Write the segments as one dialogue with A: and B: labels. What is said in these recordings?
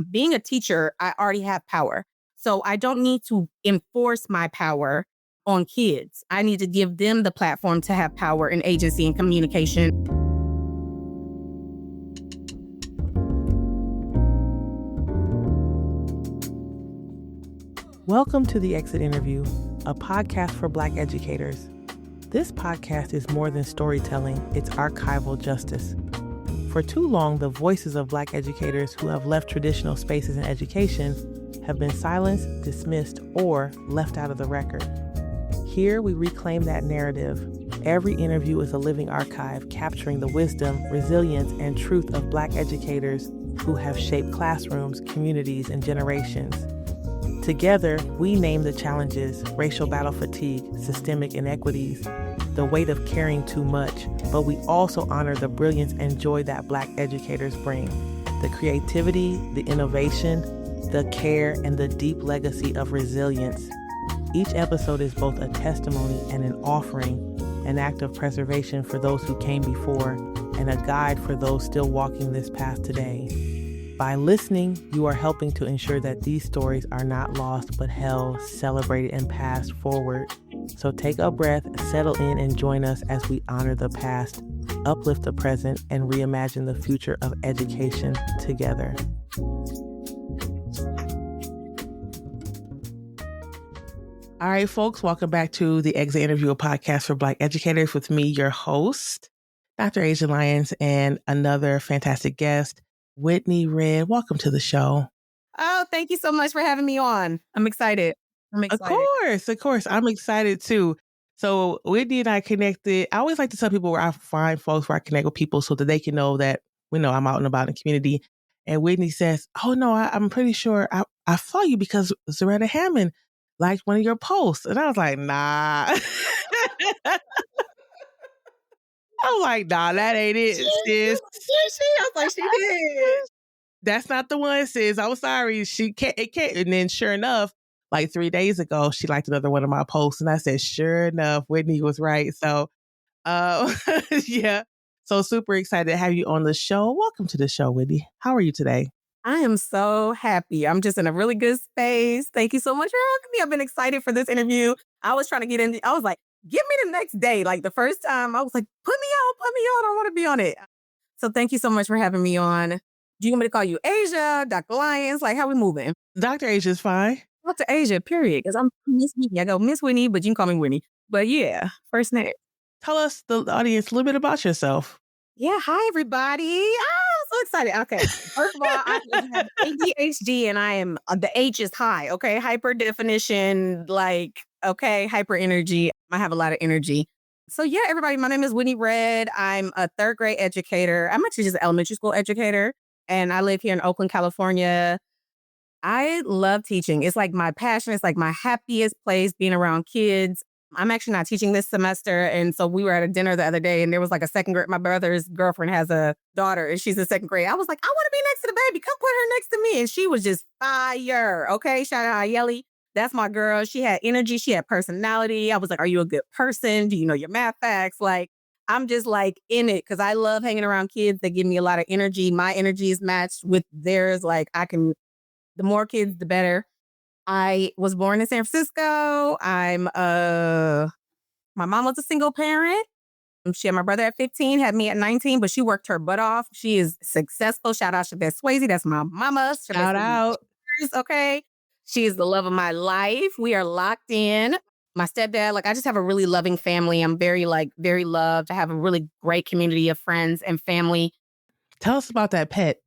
A: Being a teacher, I already have power. So I don't need to enforce my power on kids. I need to give them the platform to have power and agency and communication.
B: Welcome to The Exit Interview, a podcast for Black educators. This podcast is more than storytelling, it's archival justice. For too long, the voices of Black educators who have left traditional spaces in education have been silenced, dismissed, or left out of the record. Here, we reclaim that narrative. Every interview is a living archive capturing the wisdom, resilience, and truth of Black educators who have shaped classrooms, communities, and generations. Together, we name the challenges: racial battle fatigue, systemic inequities, the weight of caring too much, but we also honor the brilliance and joy that Black educators bring, the creativity, the innovation, the care, and the deep legacy of resilience. Each episode is both a testimony and an offering, an act of preservation for those who came before, and a guide for those still walking this path today. By listening, you are helping to ensure that these stories are not lost but held, celebrated, and passed forward. So take a breath, settle in, and join us as we honor the past, uplift the present, and reimagine the future of education together. All right, folks, welcome back to the Exit Interview, a podcast for Black educators with me, your host, Dr. Asia Lyons, and another fantastic guest, Whitney Red. Welcome to the show.
A: Oh, thank you so much for having me on. I'm excited.
B: Of course. I'm excited too. So Whitney and I connected. I always like to tell people where I find folks, where I connect with people so that they can know that I'm out and about in the community. And Whitney says, oh no, I'm pretty sure I follow you because Zaretta Hammond liked one of your posts. And I was like, nah. I was like, nah, that ain't it, sis.
A: I was like, she did.
B: That's not the one, sis. I'm sorry. It can't. And then sure enough, like 3 days ago, she liked another one of my posts. And I said, sure enough, Whitney was right. So, yeah. So super excited to have you on the show. Welcome to the show, Whitney. How are you today?
A: I am so happy. I'm just in a really good space. Thank you so much for having me. I've been excited for this interview. I was trying to get in. I was like, give me the next day. Like the first time, I was like, put me on. I want to be on it. So thank you so much for having me on. Do you want me to call you Asia, Dr. Lyons? Like, how we moving?
B: Dr. Asia's fine.
A: Dr. Asia, period. Because I'm Miss Whitney. I go Miss Whitney, but you can call me Whitney. But yeah, first name.
B: Tell us, the audience, a little bit about yourself.
A: Yeah, hi everybody. I'm so excited. Okay, first of all, I have ADHD and I am, the H is high, okay? Hyper definition, like, okay, hyper energy. I have a lot of energy. So yeah, everybody, my name is Whitney Red. I'm a third grade educator. I'm actually just an elementary school educator and I live here in Oakland, California. I love teaching. It's like my passion. It's like my happiest place, being around kids. I'm actually not teaching this semester. And so we were at a dinner the other day and there was like a second grade. My brother's girlfriend has a daughter and she's in second grade. I was like, I want to be next to the baby. Come put her next to me. And she was just fire. Okay. Shout out Ayeli. That's my girl. She had energy. She had personality. I was like, are you a good person? Do you know your math facts? Like, I'm just like in it because I love hanging around kids. They give me a lot of energy. My energy is matched with theirs. Like the more kids, the better. I was born in San Francisco. My mom was a single parent. She had my brother at 15, had me at 19, but she worked her butt off. She is successful. Shout out Shabazz Swayze. That's my mama.
B: Shout out.
A: Okay. She is the love of my life. We are locked in. My stepdad, like I just have a really loving family. I'm very loved. I have a really great community of friends and family.
B: Tell us about that pet.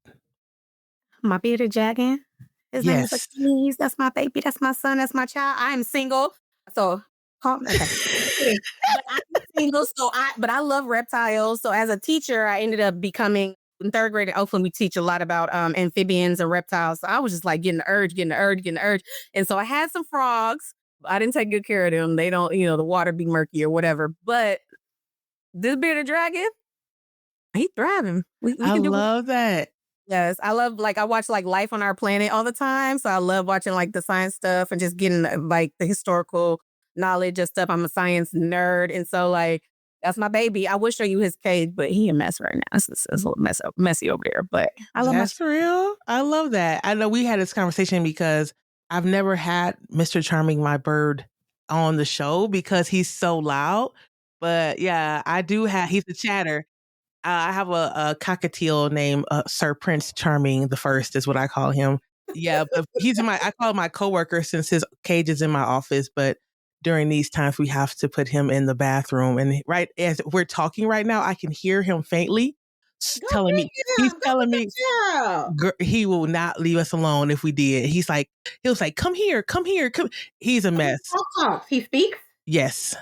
A: My bearded dragon. His name is Achilles. That's my baby. That's my son. That's my child. I am single. So, okay. But I'm single. But I love reptiles. So as a teacher, I ended up becoming, in third grade in Oakland, we teach a lot about amphibians and reptiles. So I was just like getting the urge. And so I had some frogs. I didn't take good care of them. They don't, the water be murky or whatever. But this bearded dragon, he's thriving.
B: I love that.
A: Yes, I love, I watch, Life on Our Planet all the time. So I love watching, the science stuff and just getting, the historical knowledge of stuff. I'm a science nerd. And so, That's my baby. I would show you his cage, but he a mess right now. It's a little messy over there. But I love my.
B: That's real. I love that. I know we had this conversation because I've never had Mr. Charming, my bird, on the show because he's so loud. But yeah, I do have, he's a chatter. I have a cockatiel named Sir Prince Charming the First is what I call him. Yeah, but I call him my coworker since his cage is in my office. But during these times, we have to put him in the bathroom. And right as we're talking right now, I can hear him faintly
A: Go
B: telling me,
A: pick
B: he's
A: him. Go
B: telling
A: pick
B: me,
A: the girl.
B: he will not leave us alone if we did. He'll say, come here, come here, come. He's a mess.
A: Talk. He speaks.
B: Yes.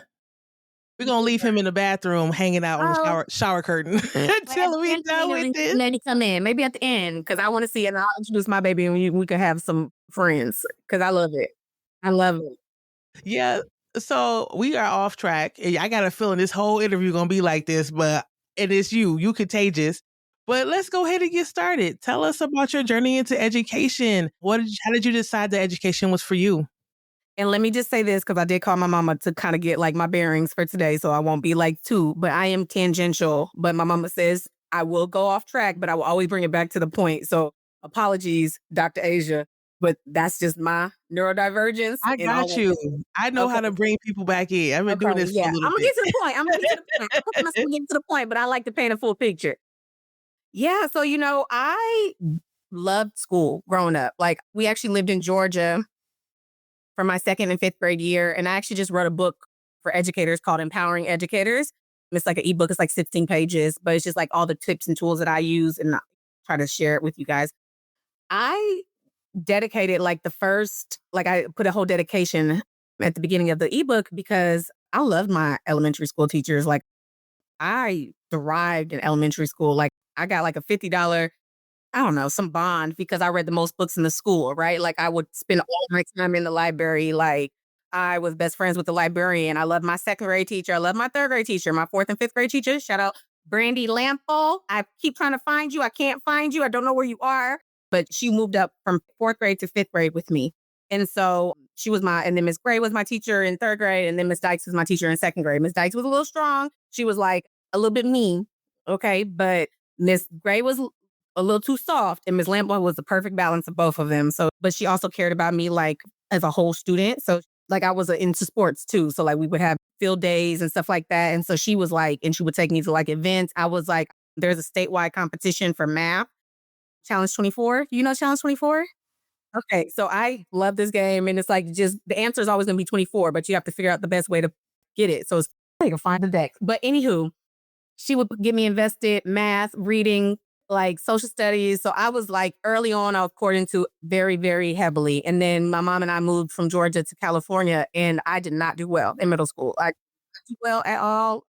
B: We're going to leave him in the bathroom hanging out on the shower curtain until we done with this.
A: Let me come in. Maybe at the end because I want to see it and I'll introduce my baby and we can have some friends because I love it. I love it.
B: Yeah. So we are off track. I got a feeling this whole interview going to be like this, but it is you contagious. But let's go ahead and get started. Tell us about your journey into education. How did you decide that education was for you?
A: And let me just say this, because I did call my mama to kind of get like my bearings for today, so I won't be like too, but I am tangential. But my mama says I will go off track, but I will always bring it back to the point. So apologies, Dr. Asia, but that's just my neurodivergence.
B: I
A: And all
B: got you. I know how to bring people back in. I've been doing this for a
A: yeah.
B: little
A: I'm gonna
B: bit.
A: get to the point. I'm gonna get to the point, but I like to paint a full picture. Yeah, so I loved school growing up. Like we actually lived in Georgia for my 2nd and 5th grade year. And I actually just wrote a book for educators called Empowering Educators. It's like an ebook. It's like 16 pages, but it's just like all the tips and tools that I use and I try to share it with you guys. I dedicated like I put a whole dedication at the beginning of the ebook because I loved my elementary school teachers. Like I thrived in elementary school. Like I got like a $50 I don't know, some bond because I read the most books in the school, right? Like I would spend all my time in the library. Like I was best friends with the librarian. I love my 2nd grade teacher. I love my 3rd grade teacher, my 4th and 5th grade teacher. Shout out Brandy Lampo. I keep trying to find you. I can't find you. I don't know where you are. But she moved up from 4th grade to 5th grade with me. And so she was and then Miss Gray was my teacher in 3rd grade. And then Miss Dykes was my teacher in 2nd grade. Miss Dykes was a little strong. She was like a little bit mean. Okay. But Miss Gray was a little too soft. And Ms. Lambo was the perfect balance of both of them. So, but she also cared about me like as a whole student. So like I was into sports too. So like we would have field days and stuff like that. And so she was like, and she would take me to like events. I was like, there's a statewide competition for math, Challenge 24. You know Challenge 24? Okay. So I love this game. And it's like just the answer is always going to be 24, but you have to figure out the best way to get it. So it's like find the deck. But anywho, she would get me invested, math, reading, like social studies. So I was like early on, I was poured into very, very heavily. And then my mom and I moved from Georgia to California and I did not do well in middle school. I did not do well at all.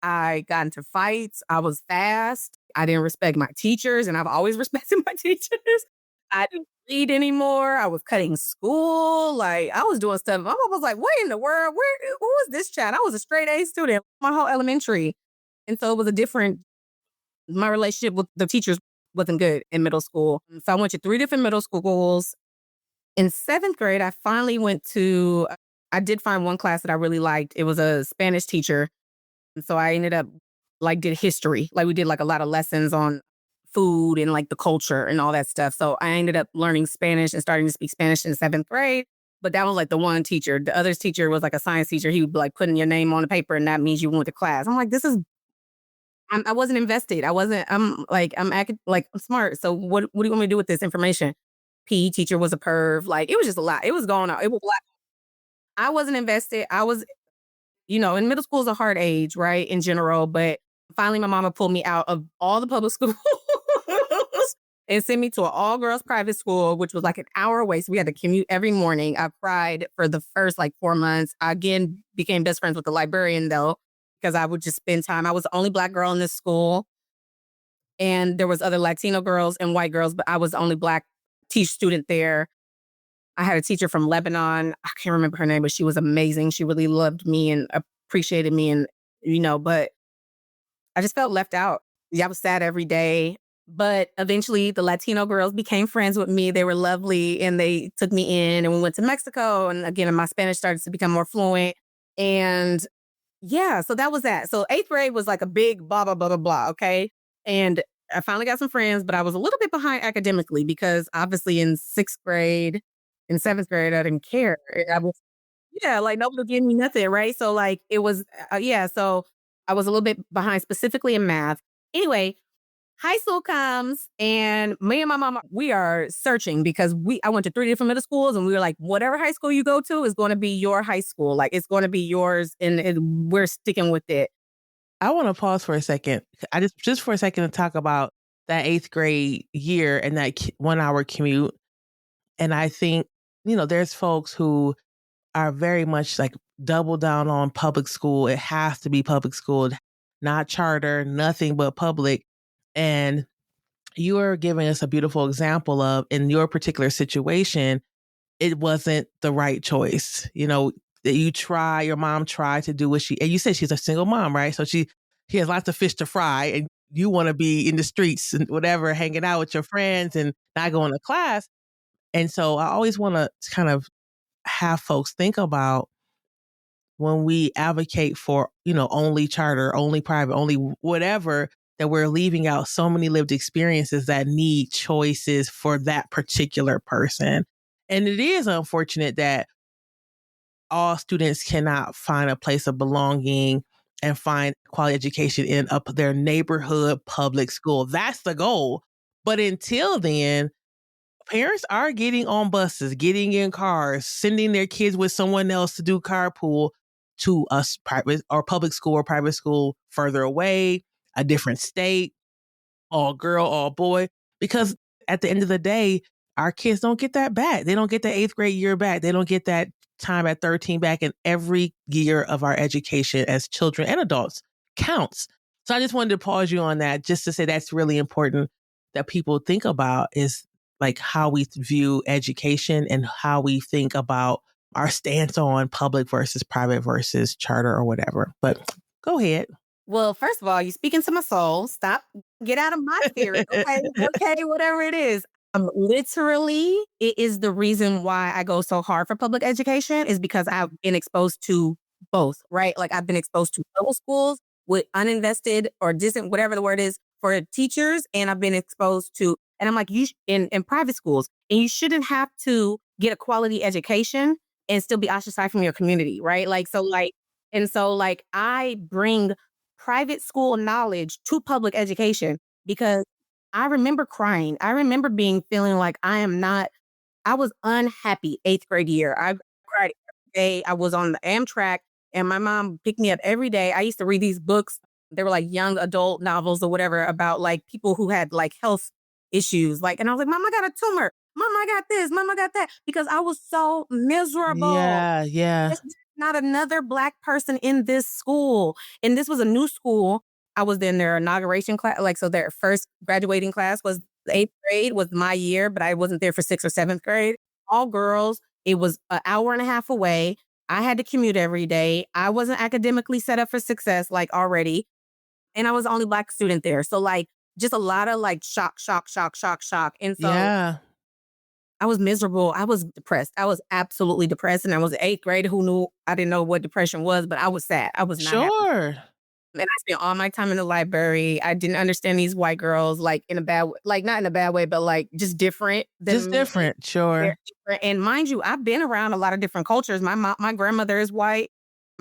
A: I got into fights. I was fast. I didn't respect my teachers and I've always respected my teachers. I didn't read anymore. I was cutting school. Like I was doing stuff. My mom was like, what in the world? Who was this child? I was a straight A student my whole elementary. And so it was my relationship with the teachers wasn't good in middle school. So I went to 3 different middle schools. In 7th grade, I did find one class that I really liked. It was a Spanish teacher. And so I ended up did history. Like we did like a lot of lessons on food and like the culture and all that stuff. So I ended up learning Spanish and starting to speak Spanish in 7th grade. But that was like the one teacher. The other teacher was like a science teacher. He would be like putting your name on the paper and that means you went to class. I'm like, I wasn't invested. I'm smart. So what do you want me to do with this information? PE teacher was a perv. Like it was just a lot. It was going on. It was black. I wasn't invested. I was, in middle school is a hard age, right? In general. But finally my mama pulled me out of all the public schools and sent me to an all girls private school, which was like an hour away. So we had to commute every morning. I cried for the first like 4 months. I again became best friends with the librarian though, because I would just spend time. I was the only Black girl in this school. And there was other Latino girls and white girls, but I was the only Black student there. I had a teacher from Lebanon. I can't remember her name, but she was amazing. She really loved me and appreciated me. And, but I just felt left out. Yeah, I was sad every day. But eventually the Latino girls became friends with me. They were lovely and they took me in and we went to Mexico. And again, my Spanish started to become more fluent. And Yeah, so that was that. So 8th grade was like a big blah, blah, blah, blah, blah, okay? And I finally got some friends, but I was a little bit behind academically because obviously in 6th grade, in 7th grade, I didn't care. I was yeah, like nobody was giving me nothing, right? So like it was yeah, so I was a little bit behind specifically in math. Anyway, high school comes and me and my mom, we are searching because I went to 3 different middle schools and we were like, whatever high school you go to is going to be your high school. Like it's going to be yours and we're sticking with it.
B: I want to pause for a second. I just for a second to talk about that 8th grade year and that 1 hour commute. And I think, there's folks who are very much like double down on public school. It has to be public school, not charter, nothing but public. And you are giving us a beautiful example of in your particular situation, it wasn't the right choice. That your mom tried to do and you said she's a single mom, right? So she has lots of fish to fry and you want to be in the streets and whatever, hanging out with your friends and not going to class. And so I always want to kind of have folks think about when we advocate for, only charter, only private, only whatever, that we're leaving out so many lived experiences that need choices for that particular person. And it is unfortunate that all students cannot find a place of belonging and find quality education in their neighborhood public school. That's the goal. But until then, parents are getting on buses, getting in cars, sending their kids with someone else to do carpool to a private or public school or private school further away, a different state, all girl, all boy, because at the end of the day, our kids don't get that back. They don't get the 8th grade year back. They don't get that time at 13 back. And every year of our education as children and adults counts. So I just wanted to pause you on that just to say that's really important that people think about is like how we view education and how we think about our stance on public versus private versus charter or whatever. But go ahead.
A: Well, first of all, you speaking to my soul. Stop. Get out of my spirit. Okay. Okay. Whatever it is. Literally, it is the reason why I go so hard for public education is because I've been exposed to both, right? Like I've been exposed to middle schools with uninvested or distant, whatever the word is for teachers. And I've been exposed to, and I'm like, in private schools, and you shouldn't have to get a quality education and still be ostracized from your community, right? Like, I bring private school knowledge to public education because I remember crying. I remember feeling like I was unhappy 8th grade year. I cried every day. I was on the Amtrak and my mom picked me up every day. I used to read these books. They were like young adult novels or whatever about like people who had like health issues. Like, and I was like, Mom, I got a tumor. Mom, I got this. Mom, I got that. Because I was so miserable.
B: Yeah, yeah.
A: There's not another Black person in this school. And this was a new school. I was in their inauguration class. Like, so their first graduating class was the 8th grade was my year, but I wasn't there for 6th or 7th grade. All girls. It was an hour and a half away. I had to commute every day. I wasn't academically set up for success, like already. And I was the only Black student there. So, like, just a lot of like shock, shock, shock, shock, shock. And so
B: Yeah.
A: I was miserable. I was depressed. I was absolutely depressed. And I was 8th grade. Who knew? I didn't know what depression was, but I was sad. I was not happy.
B: Sure.
A: And I spent all my time in the library. I didn't understand these white girls like in a bad like not in a bad way, but like just different
B: Just
A: than me.
B: different. Sure.
A: They're different. And mind you, I've been around a lot of different cultures. My grandmother is white.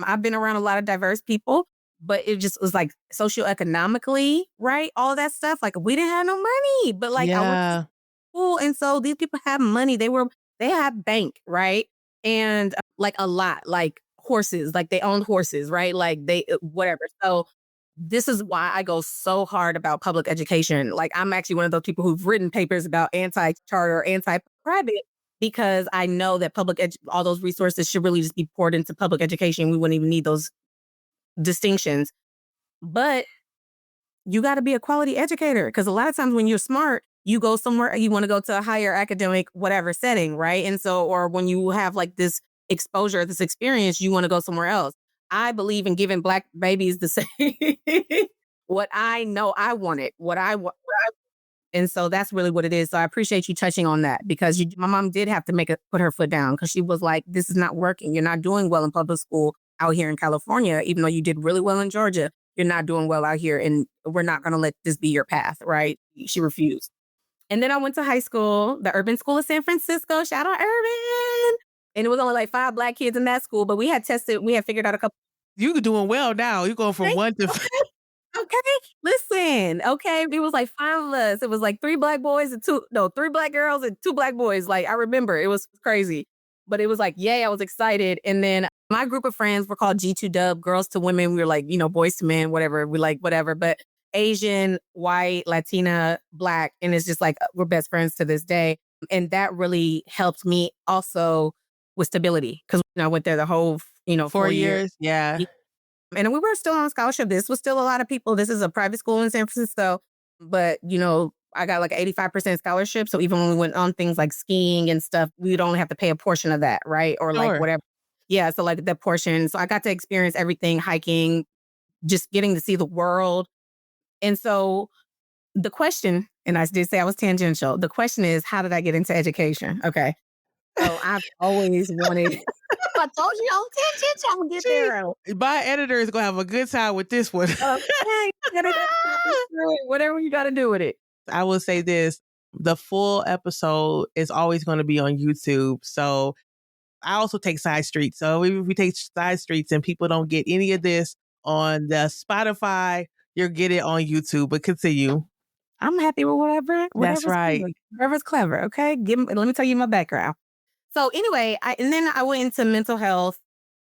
A: I've been around a lot of diverse people, but it just was like socioeconomically, right? All that stuff. Like we didn't have no money, but like I went to
B: Yeah.
A: school, and so these people have money. They had bank, right? And like a lot, like horses, like they owned horses, right? Like they whatever. So this is why I go so hard about public education. Like I'm actually one of those people who've written papers about anti-charter, anti-private, because I know that all those resources should really just be poured into public education. We wouldn't even need those distinctions. But you got to be a quality educator because a lot of times when you're smart, you go somewhere, you want to go to a higher academic, whatever setting, right? And so, or when you have like this exposure, this experience, you want to go somewhere else. I believe in giving Black babies the same, what I know I wanted, what I want. And so that's really what it is. So I appreciate you touching on that because my mom did have to put her foot down because she was like, this is not working. You're not doing well in public school. out here in California, even though you did really well in Georgia, you're not doing well out here. And we're not going to let this be your path. Right. She refused. And then I went to high school, the Urban School of San Francisco. Shout out Urban. And it was only like 5 Black kids in that school, but we had figured out a couple.
B: You doing well now. You going from one to
A: Okay, listen, okay, it was like 5 of us. It was like 3 Black boys and 3 Black girls and 2 Black boys. Like, I remember, it was crazy. But it was like, yay, I was excited. And then my group of friends were called G2 Dub, girls to women. We were like, boys to men, whatever. We like whatever. But Asian, white, Latina, Black, and it's just like we're best friends to this day. And that really helped me also with stability because I went there the whole,
B: 4
A: 4 years.
B: years? Yeah.
A: And we were still on scholarship. This was still a lot of people. This is a private school in San Francisco. But, I got like 85% scholarship. So even when we went on things like skiing and stuff, we'd only have to pay a portion of that, right? Or like
B: Sure.
A: whatever. Yeah. So like that portion. So I got to experience everything, hiking, just getting to see the world. And so the question, and I did say I was tangential. The question is, how did I get into education? Okay. So I've always wanted. I told you I'm tangential. I'm gonna get
B: Gee,
A: there.
B: my editor is gonna have a good time with this one.
A: Okay, whatever you got to do with it.
B: I will say this, the full episode is always going to be on YouTube. So I also take side streets. So if we take side streets and people don't get any of this on the Spotify, you'll get it on YouTube. But continue.
A: I'm happy with
B: That's
A: whatever's
B: right.
A: clever. Whatever's clever. Okay, let me tell you my background. So anyway, and then I went into mental health.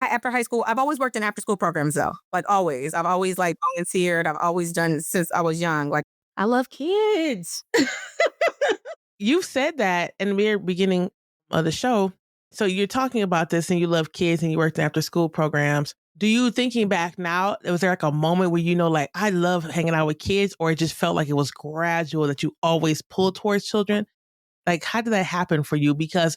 A: After high school, I've always worked in after school programs though. Like always. I've always like volunteered. I've always done since I was young. Like I love kids.
B: You said that in the very beginning of the show. So you're talking about this and you love kids and you worked in after school programs. Do you, thinking back now, was there like a moment where like, I love hanging out with kids, or it just felt like it was gradual that you always pulled towards children? Like, how did that happen for you? Because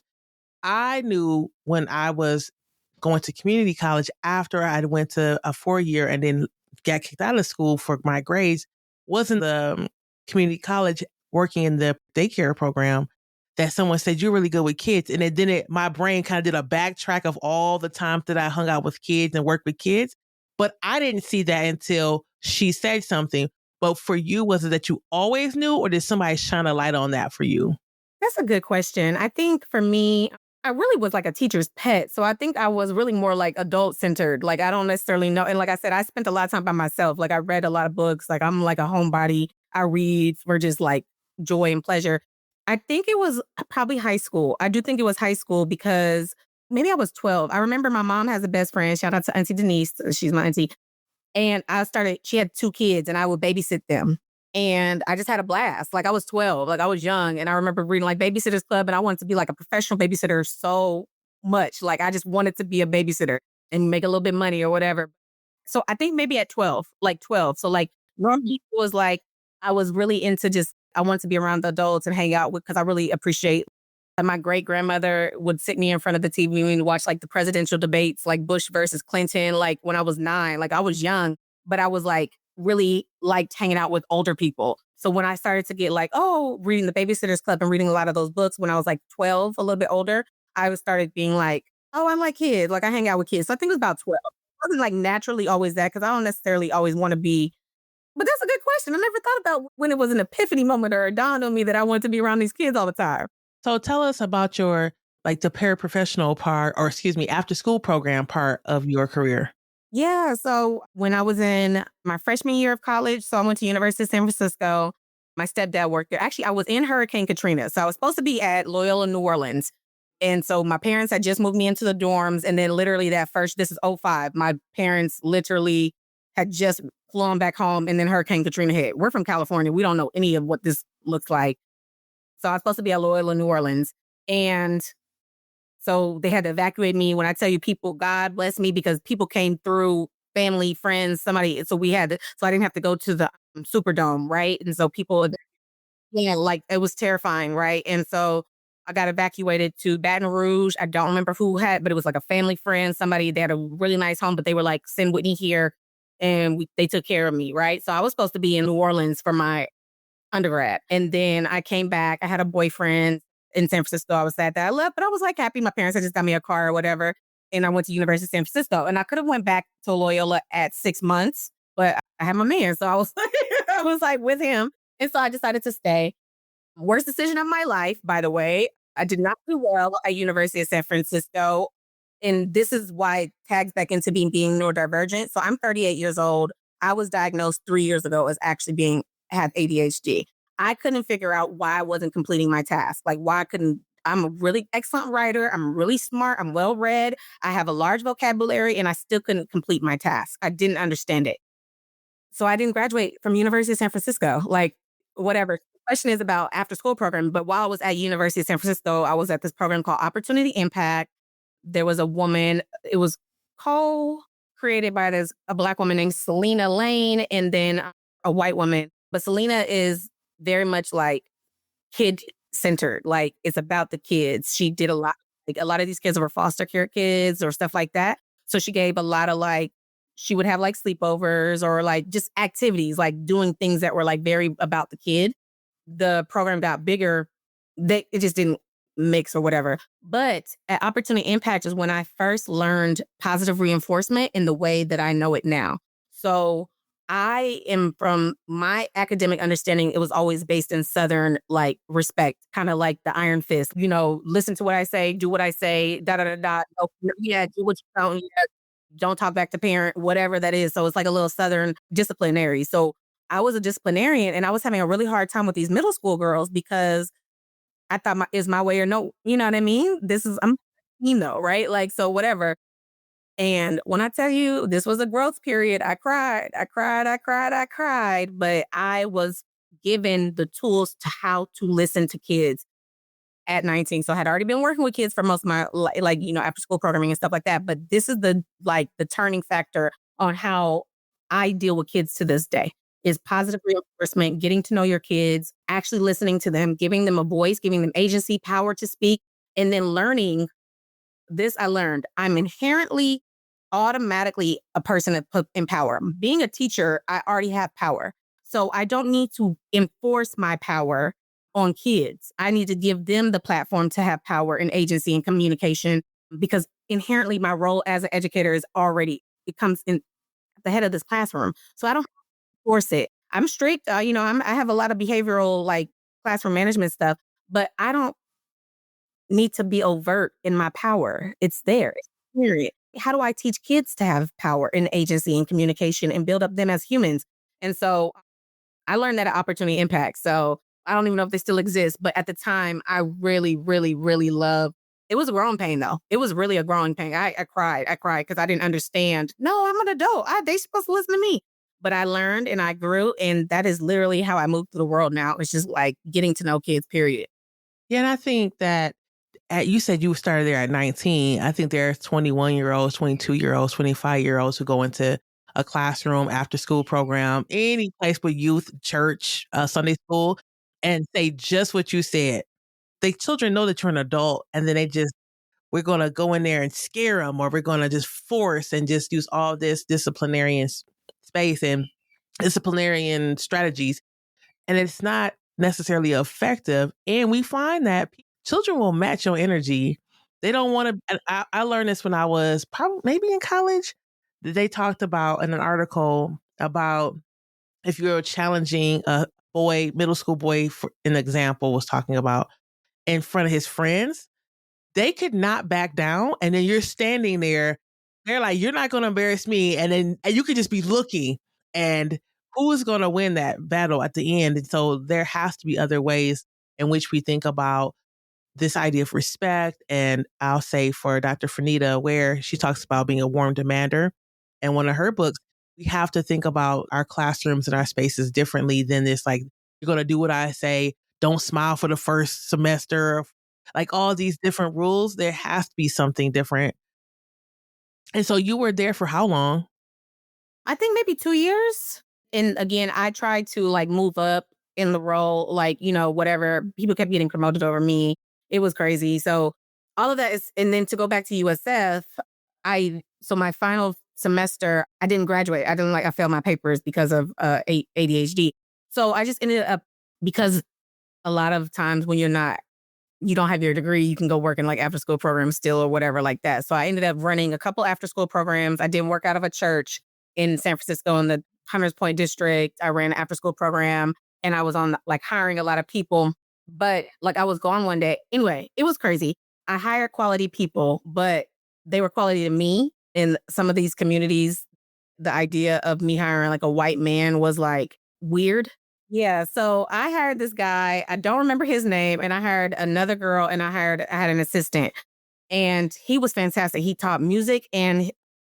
B: I knew when I was going to community college after I went to a 4-year and then got kicked out of school for my grades, was in the community college working in the daycare program, that someone said, you're really good with kids. And my brain kind of did a backtrack of all the times that I hung out with kids and worked with kids. But I didn't see that until she said something. But for you, was it that you always knew, or did somebody shine a light on that for you?
A: That's a good question. I think for me, I really was like a teacher's pet. So I think I was really more like adult centered. Like I don't necessarily know. And like I said, I spent a lot of time by myself. Like I read a lot of books. Like I'm like a homebody. I read for just like joy and pleasure. I think it was probably high school. I do think it was high school because maybe I was 12. I remember my mom has a best friend. Shout out to Auntie Denise. She's my auntie. And she had 2 kids and I would babysit them. And I just had a blast. Like I was 12, like I was young. And I remember reading like Babysitter's Club and I wanted to be like a professional babysitter so much. Like I just wanted to be a babysitter and make a little bit of money or whatever. So I think maybe at 12, like 12. So like normally it was like, I was really into I wanted to be around the adults and hang out with, because I really appreciate. And my great grandmother would sit me in front of the TV and watch like the presidential debates, like Bush versus Clinton, like when I was 9, like I was young, but I was like really liked hanging out with older people. So when I started to get like, reading the Babysitter's Club and reading a lot of those books when I was like 12, a little bit older, I started being like, I'm like kids, like I hang out with kids. So I think it was about 12. I wasn't like naturally always that because I don't necessarily always want to be. But that's a good question. I never thought about when it was an epiphany moment or a dawn on me that I wanted to be around these kids all the time.
B: So tell us about your, like, the paraprofessional part, or excuse me, after school program part of your career.
A: Yeah. So when I was in my freshman year of college, so I went to University of San Francisco. My stepdad worked there. Actually, I was in Hurricane Katrina. So I was supposed to be at Loyola New Orleans. And so my parents had just moved me into the dorms. And then literally this is '05, my parents literally had just flown back home and then Hurricane Katrina hit. We're from California. We don't know any of what this looks like. So I was supposed to be at Loyola New Orleans. And so they had to evacuate me. When I tell you people, God bless me, because people came through, family, friends, somebody. So so I didn't have to go to the Superdome, right? And so people, yeah, like it was terrifying, right? And so I got evacuated to Baton Rouge. I don't remember who but it was like a family friend, somebody. They had a really nice home, but they were like, send Whitney here. And they took care of me, right? So I was supposed to be in New Orleans for my undergrad. And then I came back. I had a boyfriend in San Francisco. I was sad that I left, but I was like happy. My parents had just got me a car or whatever. and I went to University of San Francisco, and I could have went back to Loyola at 6 months, but I had my man, so I was I was like with him, and so I decided to stay. Worst decision of my life, by the way. I did not do well at University of San Francisco, and this is why it tags back into being neurodivergent. So I'm 38 years old. I was diagnosed 3 years ago as actually being have ADHD. I couldn't figure out why I wasn't completing my task. Like why I couldn't. I'm a really excellent writer. I'm really smart. I'm well read. I have a large vocabulary, and I still couldn't complete my task. I didn't understand it. So I didn't graduate from University of San Francisco, like, whatever. The question is about after school program, but while I was at University of San Francisco, I was at this program called Opportunity Impact. There was a woman, it was co-created by a Black woman named Selena Lane and then a white woman. But Selena is very much like kid centered. Like it's about the kids. She did a lot. Like a lot of these kids were foster care kids or stuff like that. So she gave a lot of like she would have like sleepovers or like just activities, like doing things that were like very about the kid. The program got bigger. It just didn't mix or whatever. But at Opportunity Impact is when I first learned positive reinforcement in the way that I know it now. So I am from my academic understanding, it was always based in Southern like respect, kind of like the iron fist, listen to what I say, do what I say, da da da da. Oh, yeah, do what you don't, yeah, don't talk back to parent, whatever that is. So it's like a little Southern disciplinary. So I was a disciplinarian and I was having a really hard time with these middle school girls because I thought is my way or no, you know what I mean? I'm right? Like, so whatever. And when I tell you this was a growth period, I cried, I cried, I cried, I cried, but I was given the tools to how to listen to kids at 19. So I had already been working with kids for most of my after school programming and stuff like that. But this is the turning factor on how I deal with kids to this day is positive reinforcement, getting to know your kids, actually listening to them, giving them a voice, giving them agency, power to speak, and then learning this I learned. I'm inherently automatically a person that put in power. Being a teacher, I already have power. So I don't need to enforce my power on kids. I need to give them the platform to have power and agency and communication because inherently my role as an educator is already, it comes in at the head of this classroom. So I don't force it. I'm strict. I have a lot of behavioral like classroom management stuff, but I don't need to be overt in my power. It's there. Period. How do I teach kids to have power and agency and communication and build up them as humans? And so I learned that at Opportunity Impact. So I don't even know if they still exist, but at the time I really, really, really loved it was a growing pain though. It was really a growing pain. I cried. I cried because I didn't understand. No, I'm an adult. They supposed to listen to me. But I learned and I grew. And that is literally how I move through the world now. It's just like getting to know kids, period.
B: Yeah, and I think that you said you started there at 19. I think there's 21-year-olds, 22-year-olds, 25-year-olds who go into a classroom, after school program, any place with youth, church, Sunday school, and say just what you said. The children know that you're an adult, and then we're going to go in there and scare them, or we're going to just force and just use all this disciplinarian space and disciplinarian strategies. And it's not necessarily effective. And we find that children will match your energy. They don't want to. I learned this when I was probably maybe in college. They talked about in an article about if you're challenging a boy, middle school boy, for an example, was talking about in front of his friends, they could not back down. And then you're standing there. They're like, you're not going to embarrass me. And you could just be looking. And who is going to win that battle at the end? And so there has to be other ways in which we think about this idea of respect. And I'll say for Dr. Fanita, where she talks about being a warm demander. And one of her books, we have to think about our classrooms and our spaces differently than this, like, you're going to do what I say. Don't smile for the first semester. Like all these different rules, there has to be something different. And so you were there for how long?
A: I think maybe 2 years. And again, I tried to like move up in the role, like, whatever. People kept getting promoted over me. It was crazy. So all of that is, and then to go back to USF, so my final semester, I didn't graduate. I failed my papers because of ADHD. So I just ended up, because a lot of times when you're not you don't have your degree, you can go work in like after school programs still or whatever like that. So I ended up running a couple after school programs. I did work out of a church in San Francisco in the Hunters Point district. I ran an after school program and I was on like hiring a lot of people. But like I was gone one day. Anyway, it was crazy. I hired quality people, but they were quality to me in some of these communities. The idea of me hiring like a white man was like weird. Yeah, so I hired this guy, I don't remember his name, and I hired another girl and I had an assistant. And he was fantastic. He taught music and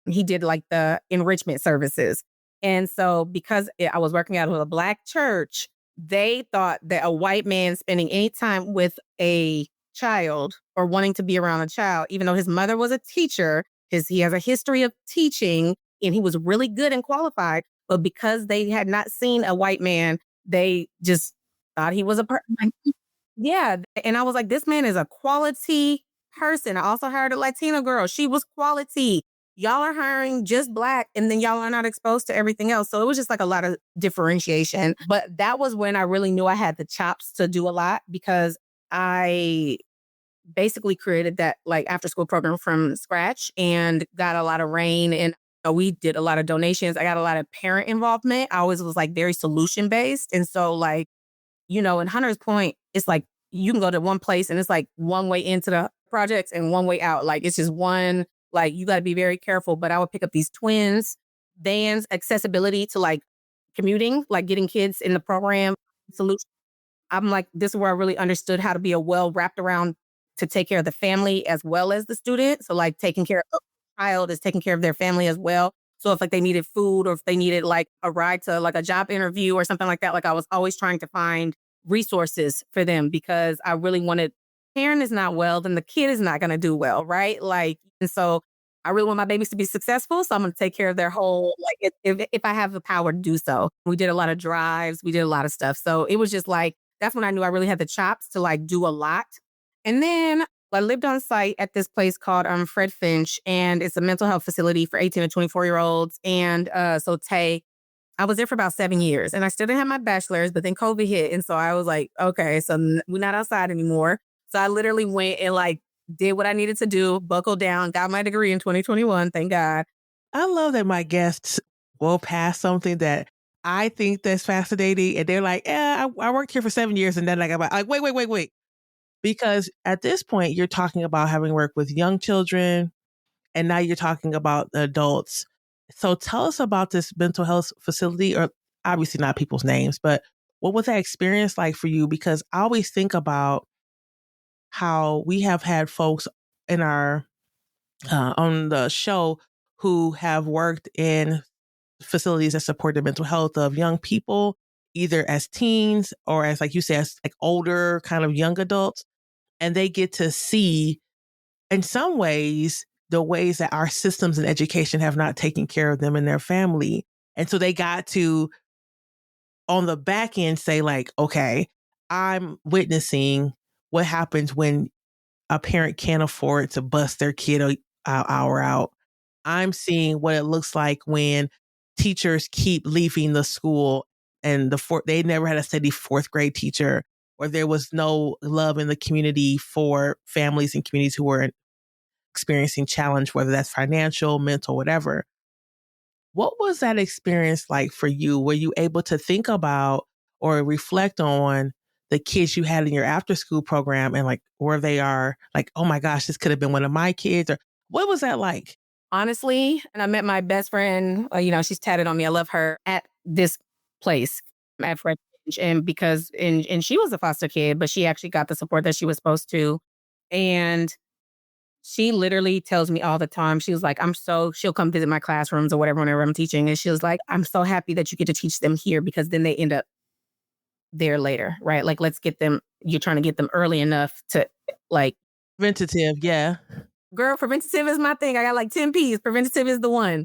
A: he did like the enrichment services. And so because I was working out of a black church, they thought that a white man spending any time with a child or wanting to be around a child, even though his mother was a teacher, he has a history of teaching and he was really good and qualified, but because they had not seen a white man, they just thought he was yeah. And I was like, this man is a quality person. I also hired a Latino girl. She was quality. Y'all are hiring just black and then y'all are not exposed to everything else. So it was just like a lot of differentiation. But that was when I really knew I had the chops to do a lot because I basically created that like after school program from scratch and got a lot of rain and we did a lot of donations. I got a lot of parent involvement. I always was like very solution based. And so like in Hunter's Point, it's like you can go to one place and it's like one way into the projects and one way out. Like it's just one, like you got to be very careful. But I would pick up these twins, vans, accessibility to like commuting, like getting kids in the program solution. I'm like, this is where I really understood how to be a well wrapped around to take care of the family as well as the student. So like taking care of the child is taking care of their family as well. So if like they needed food or if they needed like a ride to like a job interview or something like that, like I was always trying to find resources for them because I really wanted parent is not well, then the kid is not going to do well. Right. Like, and so I really want my babies to be successful. So I'm going to take care of their whole, like if I have the power to do so. We did a lot of drives. We did a lot of stuff. So it was just like, that's when I knew I really had the chops to like do a lot. And then I lived on site at this place called Fred Finch, and it's a mental health facility for 18 to 24-year-olds. And so Tay, I was there for about 7 years and I still didn't have my bachelor's, but then COVID hit. And so I was like, okay, so we're not outside anymore. So I literally went and like did what I needed to do, buckled down, got my degree in 2021. Thank God.
B: I love that my guests will pass something that I think that's fascinating. And they're like, yeah, I worked here for 7 years. And then like, I'm like, wait. Because at this point, you're talking about having worked with young children and now you're talking about the adults. So tell us about this mental health facility, or obviously not people's names, but what was that experience like for you? Because I always think about how we have had folks in our on the show who have worked in facilities that support the mental health of young people, either as teens or as, like you said, as like older kind of young adults. And they get to see, in some ways, the ways that our systems and education have not taken care of them and their family. And so they got to, on the back end, say like, okay, I'm witnessing what happens when a parent can't afford to bust their kid a hour out. I'm seeing what it looks like when teachers keep leaving the school and they never had a steady fourth grade teacher, or there was no love in the community for families and communities who were experiencing challenge, whether that's financial, mental, whatever. What was that experience like for you? Were you able to think about or reflect on the kids you had in your after school program and like where they are, like, oh my gosh, this could have been one of my kids? Or what was that like?
A: Honestly, and I met my best friend, she's tatted on me. I love her at this place at Fred Finch. And and she was a foster kid, but she actually got the support that she was supposed to. And she literally tells me all the time, she was like, she'll come visit my classrooms or whatever whenever I'm teaching. And she was like, I'm so happy that you get to teach them here because then they end up there later, right? Like, you're trying to get them early enough to like,
B: Preventative, yeah.
A: girl, preventative is my thing. I got like 10 P's. Preventative is the one.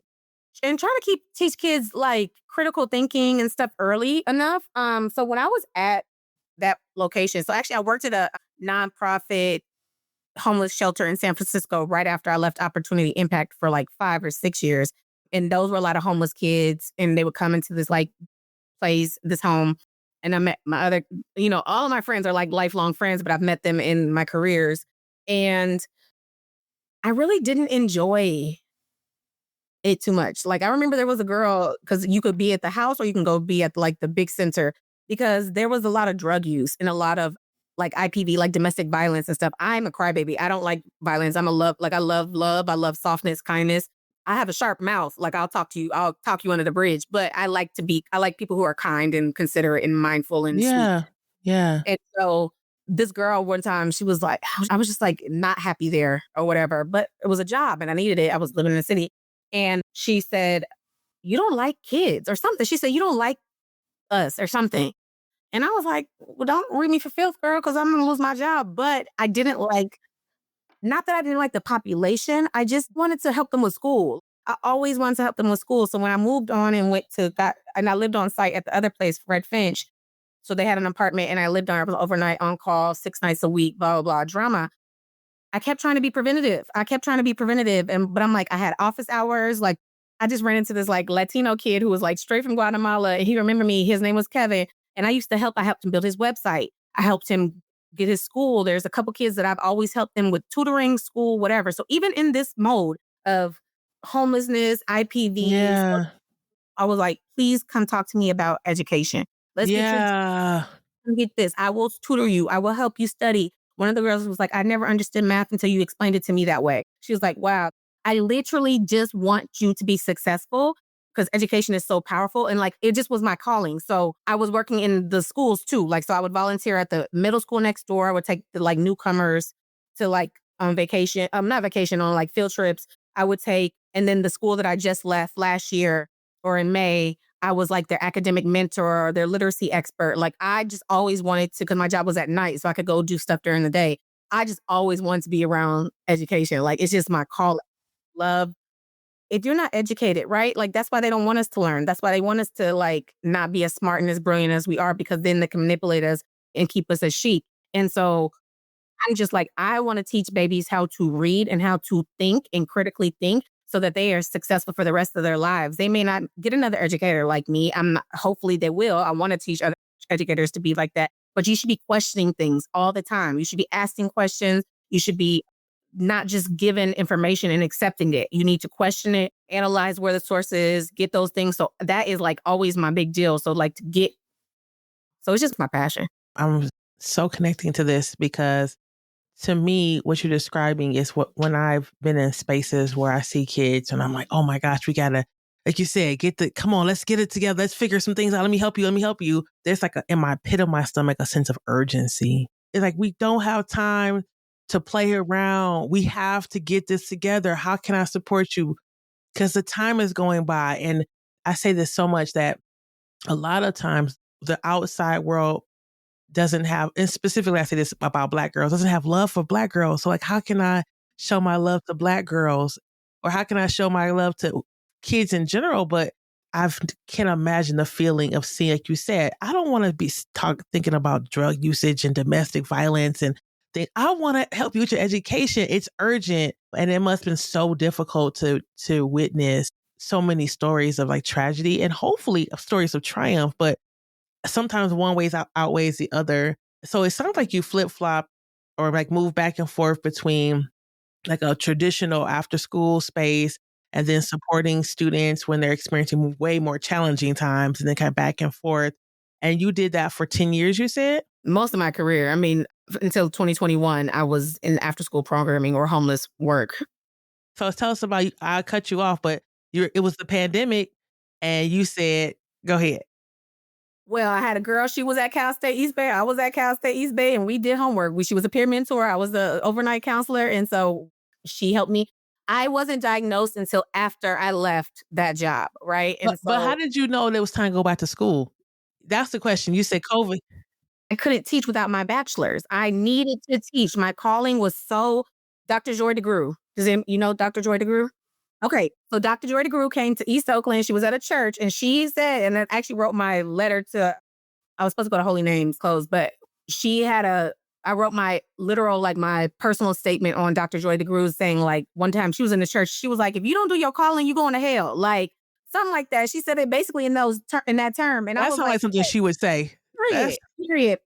A: And trying to teach kids like critical thinking and stuff early enough. So when I was at that location, so actually I worked at a nonprofit homeless shelter in San Francisco right after I left Opportunity Impact for like 5 or 6 years. And those were a lot of homeless kids. And they would come into this like place, this home, and I met my other, all of my friends are like lifelong friends, but I've met them in my careers. And I really didn't enjoy it too much. Like, I remember there was a girl, because you could be at the house or you can go be at like the big center, because there was a lot of drug use and a lot of like IPV, like domestic violence and stuff. I'm a crybaby. I don't like violence. I love love. I love softness, kindness. I have a sharp mouth. Like, I'll talk you under the bridge, but I like people who are kind and considerate and mindful and sweet.
B: Yeah. Yeah.
A: And so this girl one time, she was like, I was just like not happy there or whatever, but it was a job and I needed it. I was living in the city. And she said, "You don't like kids or something." She said, "You don't like us or something." And I was like, "Well, don't read me for filth, girl, because I'm going to lose my job." But I didn't like, not that I didn't like the population. I just wanted to help them with school. I always wanted to help them with school. So when I moved on and and I lived on site at the other place, Fred Finch. So they had an apartment and I lived on, I was overnight on call 6 nights a week, blah, blah, blah, drama. I kept trying to be preventative. But I'm like, I had office hours. Like, I just ran into this like Latino kid who was like straight from Guatemala. And he remembered me. His name was Kevin. And I helped him build his website. I helped him get his school. There's a couple kids that I've always helped them with tutoring, school, whatever. So even in this mode of homelessness, IPVs,
B: Yeah.
A: I was like, please come talk to me about education. Let's get your
B: Yeah.
A: get this. I will tutor you. I will help you study. One of the girls was like, I never understood math until you explained it to me that way. She was like, wow, I literally just want you to be successful because education is so powerful. And like, it just was my calling. So I was working in the schools too. Like, so I would volunteer at the middle school next door. I would take the like newcomers to like on vacation, not vacation, on like field trips. I would take, and then the school that I just left last year or in May, I was like their academic mentor or their literacy expert. Like, I just always wanted to, because my job was at night, so I could go do stuff during the day. I just always wanted to be around education. Like, it's just my call. Love. If you're not educated, right? Like, that's why they don't want us to learn. That's why they want us to like not be as smart and as brilliant as we are, because then they can manipulate us and keep us as sheep. And so I'm just like, I want to teach babies how to read and how to think and critically think so that they are successful for the rest of their lives. They may not get another educator like me. Hopefully they will. I want to teach other educators to be like that. But you should be questioning things all the time. You should be asking questions. You should be not just given information and accepting it. You need to question it, analyze where the source is, get those things. So that is like always my big deal. So it's just my passion.
B: I'm so connecting to this because to me, what you're describing is when I've been in spaces where I see kids and I'm like, oh my gosh, we gotta, like you said, come on, let's get it together. Let's figure some things out. Let me help you. Let me help you. There's like in my pit of my stomach, a sense of urgency. It's like, we don't have time to play around. We have to get this together. How can I support you? Because the time is going by. And I say this so much that a lot of times the outside world doesn't have, and specifically I say this about Black girls, doesn't have love for Black girls. So like, how can I show my love to Black girls? Or how can I show my love to kids in general? But I can't imagine the feeling of seeing, like you said, I don't want to be thinking about drug usage and domestic violence and things. I want to help you with your education. It's urgent. And it must have been so difficult to witness so many stories of like tragedy and hopefully stories of triumph. But sometimes one outweighs the other. So it sounds like you flip flop or like move back and forth between like a traditional after school space and then supporting students when they're experiencing way more challenging times and then kind of back and forth. And you did that for 10 years, you said?
A: Most of my career, I mean, until 2021, I was in after school programming or homeless work.
B: So tell us about, I cut you off, but it was the pandemic and you said, go ahead.
A: Well, I had a girl, she was at Cal State East Bay. I was at Cal State East Bay and we did homework. She was a peer mentor. I was the overnight counselor. And so she helped me. I wasn't diagnosed until after I left that job, right?
B: But how did you know it was time to go back to school? That's the question. You said COVID.
A: I couldn't teach without my bachelor's. I needed to teach. My calling was so Dr. Joy DeGruy. You know Dr. Joy DeGruy? Okay, so Dr. Joy DeGruy came to East Oakland. She was at a church and she said, and I actually wrote my letter to, I was supposed to go to Holy Names close, but I wrote my literal, like my personal statement on Dr. Joy DeGruy saying like one time she was in the church. She was like, if you don't do your calling, you're going to hell. Like something like that. She said it basically in that term. And I
B: That
A: was
B: sounds like something she would say. That's
A: Period. Period.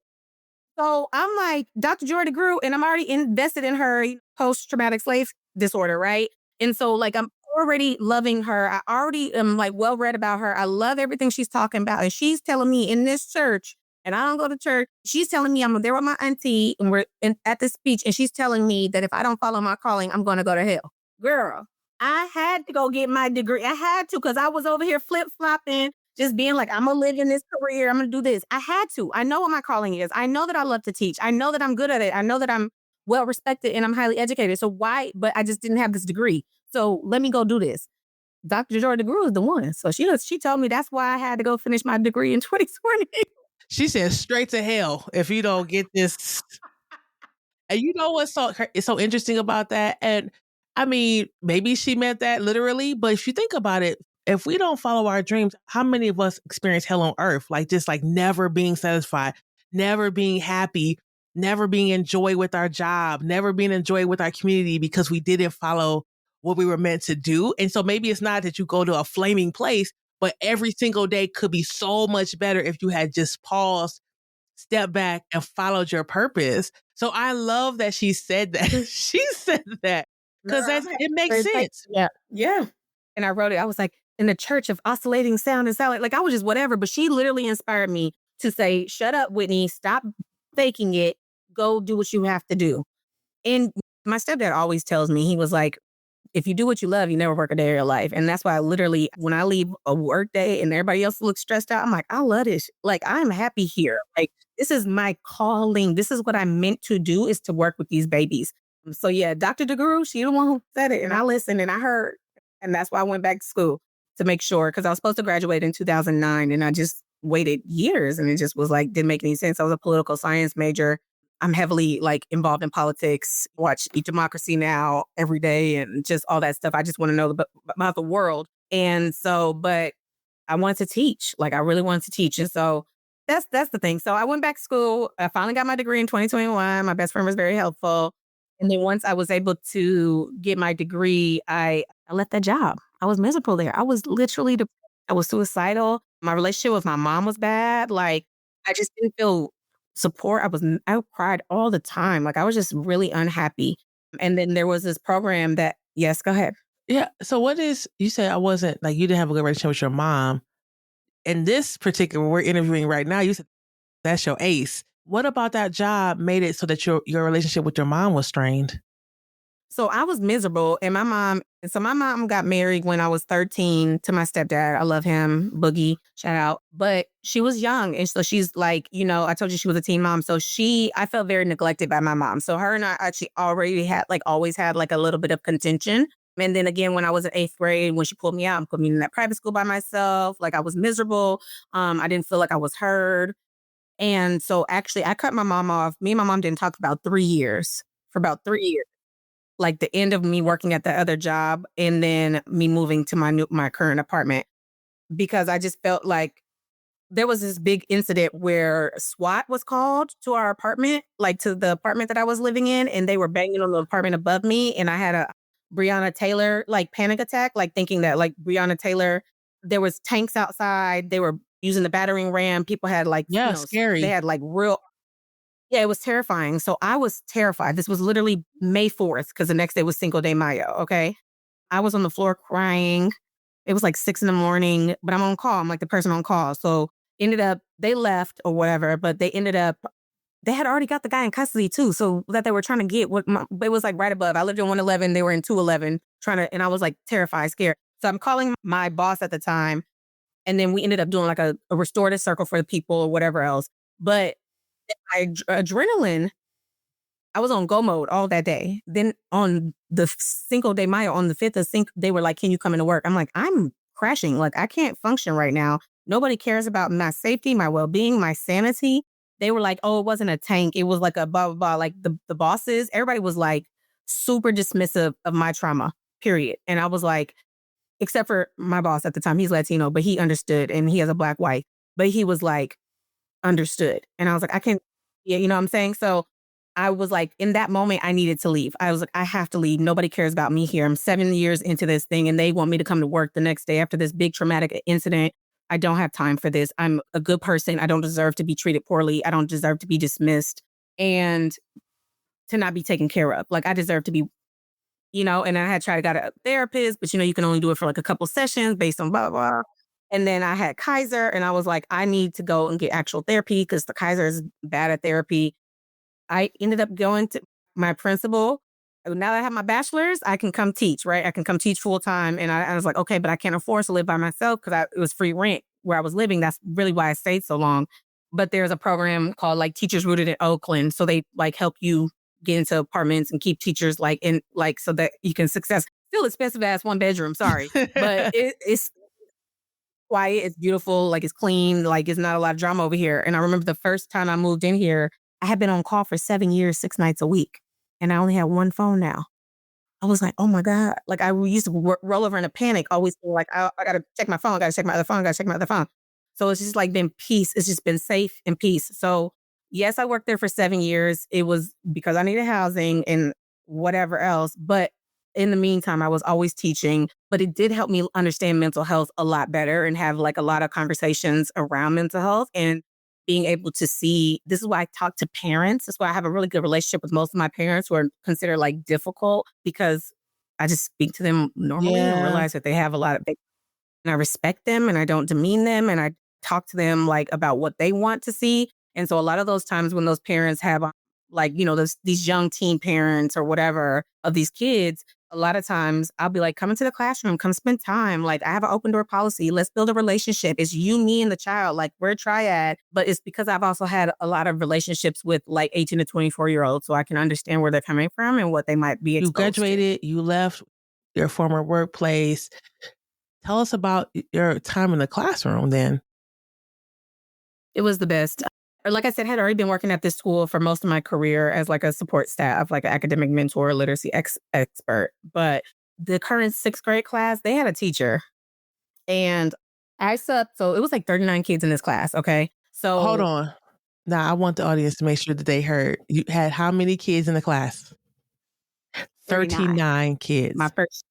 A: So I'm like, Dr. Joy DeGruy, and I'm already invested in her post-traumatic slave disorder, right? And so like I'm already loving her. I already am like well read about her. I love everything she's talking about. And she's telling me in this church, and I don't go to church. She's telling me I'm there with my auntie and at this speech, and she's telling me that if I don't follow my calling, I'm gonna go to hell. Girl, I had to go get my degree. I had to because I was over here flip-flopping just being like, I'm gonna live in this career. I'm gonna do this. I had to. I know what my calling is. I know that I love to teach. I know that I'm good at it. I know that I'm well respected and I'm highly educated. So why? But I just didn't have this degree. So let me go do this. Dr. Jordan DeGruy is the one. So she told me that's why I had to go finish my degree in 2020.
B: she said straight to hell if you don't get this. And you know what's it's so interesting about that? And I mean, maybe she meant that literally, but if you think about it, if we don't follow our dreams, how many of us experience hell on earth? Like just like never being satisfied, never being happy, never being in joy with our job, never being in joy with our community because we didn't follow what we were meant to do. And so maybe it's not that you go to a flaming place, but every single day could be so much better if you had just paused, step back, and followed your purpose. So I love that she said that. She said that because it makes sense.
A: Yeah. Yeah. And I wrote it. I was like, in the church of oscillating sound and salad. Like I was just whatever, but she literally inspired me to say, shut up, Whitney, stop faking it. Go do what you have to do. And my stepdad always tells me, he was like, if you do what you love, you never work a day of your life. And that's why I literally, when I leave a work day and everybody else looks stressed out, I'm like, I love this. Like, I'm happy here. Like, this is my calling. This is what I'm meant to do, is to work with these babies. So yeah, Dr. DeGuru, she the one who said it. And I listened and I heard. And that's why I went back to school to make sure, because I was supposed to graduate in 2009 and I just waited years and it just was like, didn't make any sense. I was a political science major. I'm heavily like involved in politics, watch Eat Democracy Now every day and just all that stuff. I just want to know about the world. And so, but I wanted to teach, like I really wanted to teach. And so that's the thing. So I went back to school. I finally got my degree in 2021. My best friend was very helpful. And then once I was able to get my degree, I left that job. I was miserable there. I was literally, I was suicidal. My relationship with my mom was bad. Like I just didn't feel support. I cried all the time. Like I was just really unhappy. And then there was this program that, yes, go ahead.
B: Yeah. So what is, you said I wasn't like, you didn't have a good relationship with your mom. In this particular, we're interviewing right now, you said that's your ace. What about that job made it so that your relationship with your mom was strained?
A: So I was miserable and my mom got married when I was 13 to my stepdad. I love him, Boogie, shout out. But she was young. And so she's like, I told you she was a teen mom. So I felt very neglected by my mom. So her and I actually already always had like a little bit of contention. And then again, when I was in 8th grade, when she pulled me out and put me in that private school by myself, like I was miserable. I didn't feel like I was heard. And so actually I cut my mom off. Me and my mom didn't talk for about 3 years. Like the end of me working at the other job and then me moving to my current apartment, because I just felt like there was this big incident where SWAT was called to our apartment, like to the apartment that I was living in, and they were banging on the apartment above me. And I had a Breonna Taylor like panic attack, like thinking that like Breonna Taylor, there was tanks outside. They were using the battering ram. People had like,
B: Yeah,
A: they
B: scary.
A: had like real. Yeah, it was terrifying. So I was terrified. This was literally May 4th because the next day was Cinco de Mayo. Okay. I was on the floor crying. It was like 6 in the morning, but I'm on call. I'm like the person on call. So they left or whatever, but they had already got the guy in custody too. So that they were trying to get it was like right above. I lived in 111. They were in 211 and I was like terrified, scared. So I'm calling my boss at the time. And then we ended up doing like a restorative circle for the people or whatever else. But my adrenaline, I was on go mode all that day. Then on the Cinco de Mayo, on the 5th of Cinco, they were like, can you come into work? I'm like, I'm crashing. Like, I can't function right now. Nobody cares about my safety, my well-being, my sanity. They were like, oh, it wasn't a tank. It was like a blah, blah, blah. Like the bosses, everybody was like super dismissive of my trauma, period. And I was like, except for my boss at the time, he's Latino, but he understood and he has a black wife. But he was like, understood. And I was like, I can't, yeah, you know what I'm saying? So I was like, in that moment, I needed to leave. I was like, I have to leave. Nobody cares about me here. I'm 7 years into this thing and they want me to come to work the next day after this big traumatic incident. I don't have time for this. I'm a good person. I don't deserve to be treated poorly. I don't deserve to be dismissed and to not be taken care of. Like I deserve to be, and I had tried to got a therapist, but you can only do it for like a couple sessions based on blah, blah, blah. And then I had Kaiser and I was like, I need to go and get actual therapy because the Kaiser is bad at therapy. I ended up going to my principal. Now that I have my bachelor's, I can come teach, right? I can come teach full time. And I was like, okay, but I can't afford to live by myself because it was free rent where I was living. That's really why I stayed so long. But there's a program called like Teachers Rooted in Oakland. So they like help you get into apartments and keep teachers like in like so that you can success. Still expensive as 1 bedroom, sorry. But it's quiet, it's beautiful, like it's clean, like it's not a lot of drama over here. And I remember the first time I moved in here, I had been on call for 7 years, 6 nights a week. And I only had one phone now. I was like, oh my God. Like I used to roll over in a panic, always feel like I got to check my phone. I got to check my other phone. I got to check my other phone. So it's just like been peace. It's just been safe and peace. So yes, I worked there for 7 years. It was because I needed housing and whatever else. But in the meantime, I was always teaching, but it did help me understand mental health a lot better and have like a lot of conversations around mental health and being able to see. This is why I talk to parents. That's why I have a really good relationship with most of my parents who are considered like difficult because I just speak to them normally and
B: Yeah.
A: realize that they have a lot of, and I respect them and I don't demean them and I talk to them like about what they want to see. And so a lot of those times when those parents have like, these young teen parents or whatever of these kids, a lot of times I'll be like, come into the classroom, come spend time. Like I have an open door policy. Let's build a relationship. It's you, me, and the child. Like we're a triad. But it's because I've also had a lot of relationships with like 18 to 24-year-olds. So I can understand where they're coming from and what they might be
B: You
A: exposed to.
B: graduated, you left your former workplace. Tell us about your time in the classroom then.
A: It was the best. Like I said, I had already been working at this school for most of my career as like a support staff, like an academic mentor, literacy expert. But the current 6th grade class, they had a teacher and I subbed. So it was like 39 kids in this class. Okay.
B: Hold
A: So
B: on. Now, I want the audience to make sure that they heard. You had how many kids in the class?
A: 39,
B: 39
A: my
B: kids.
A: first,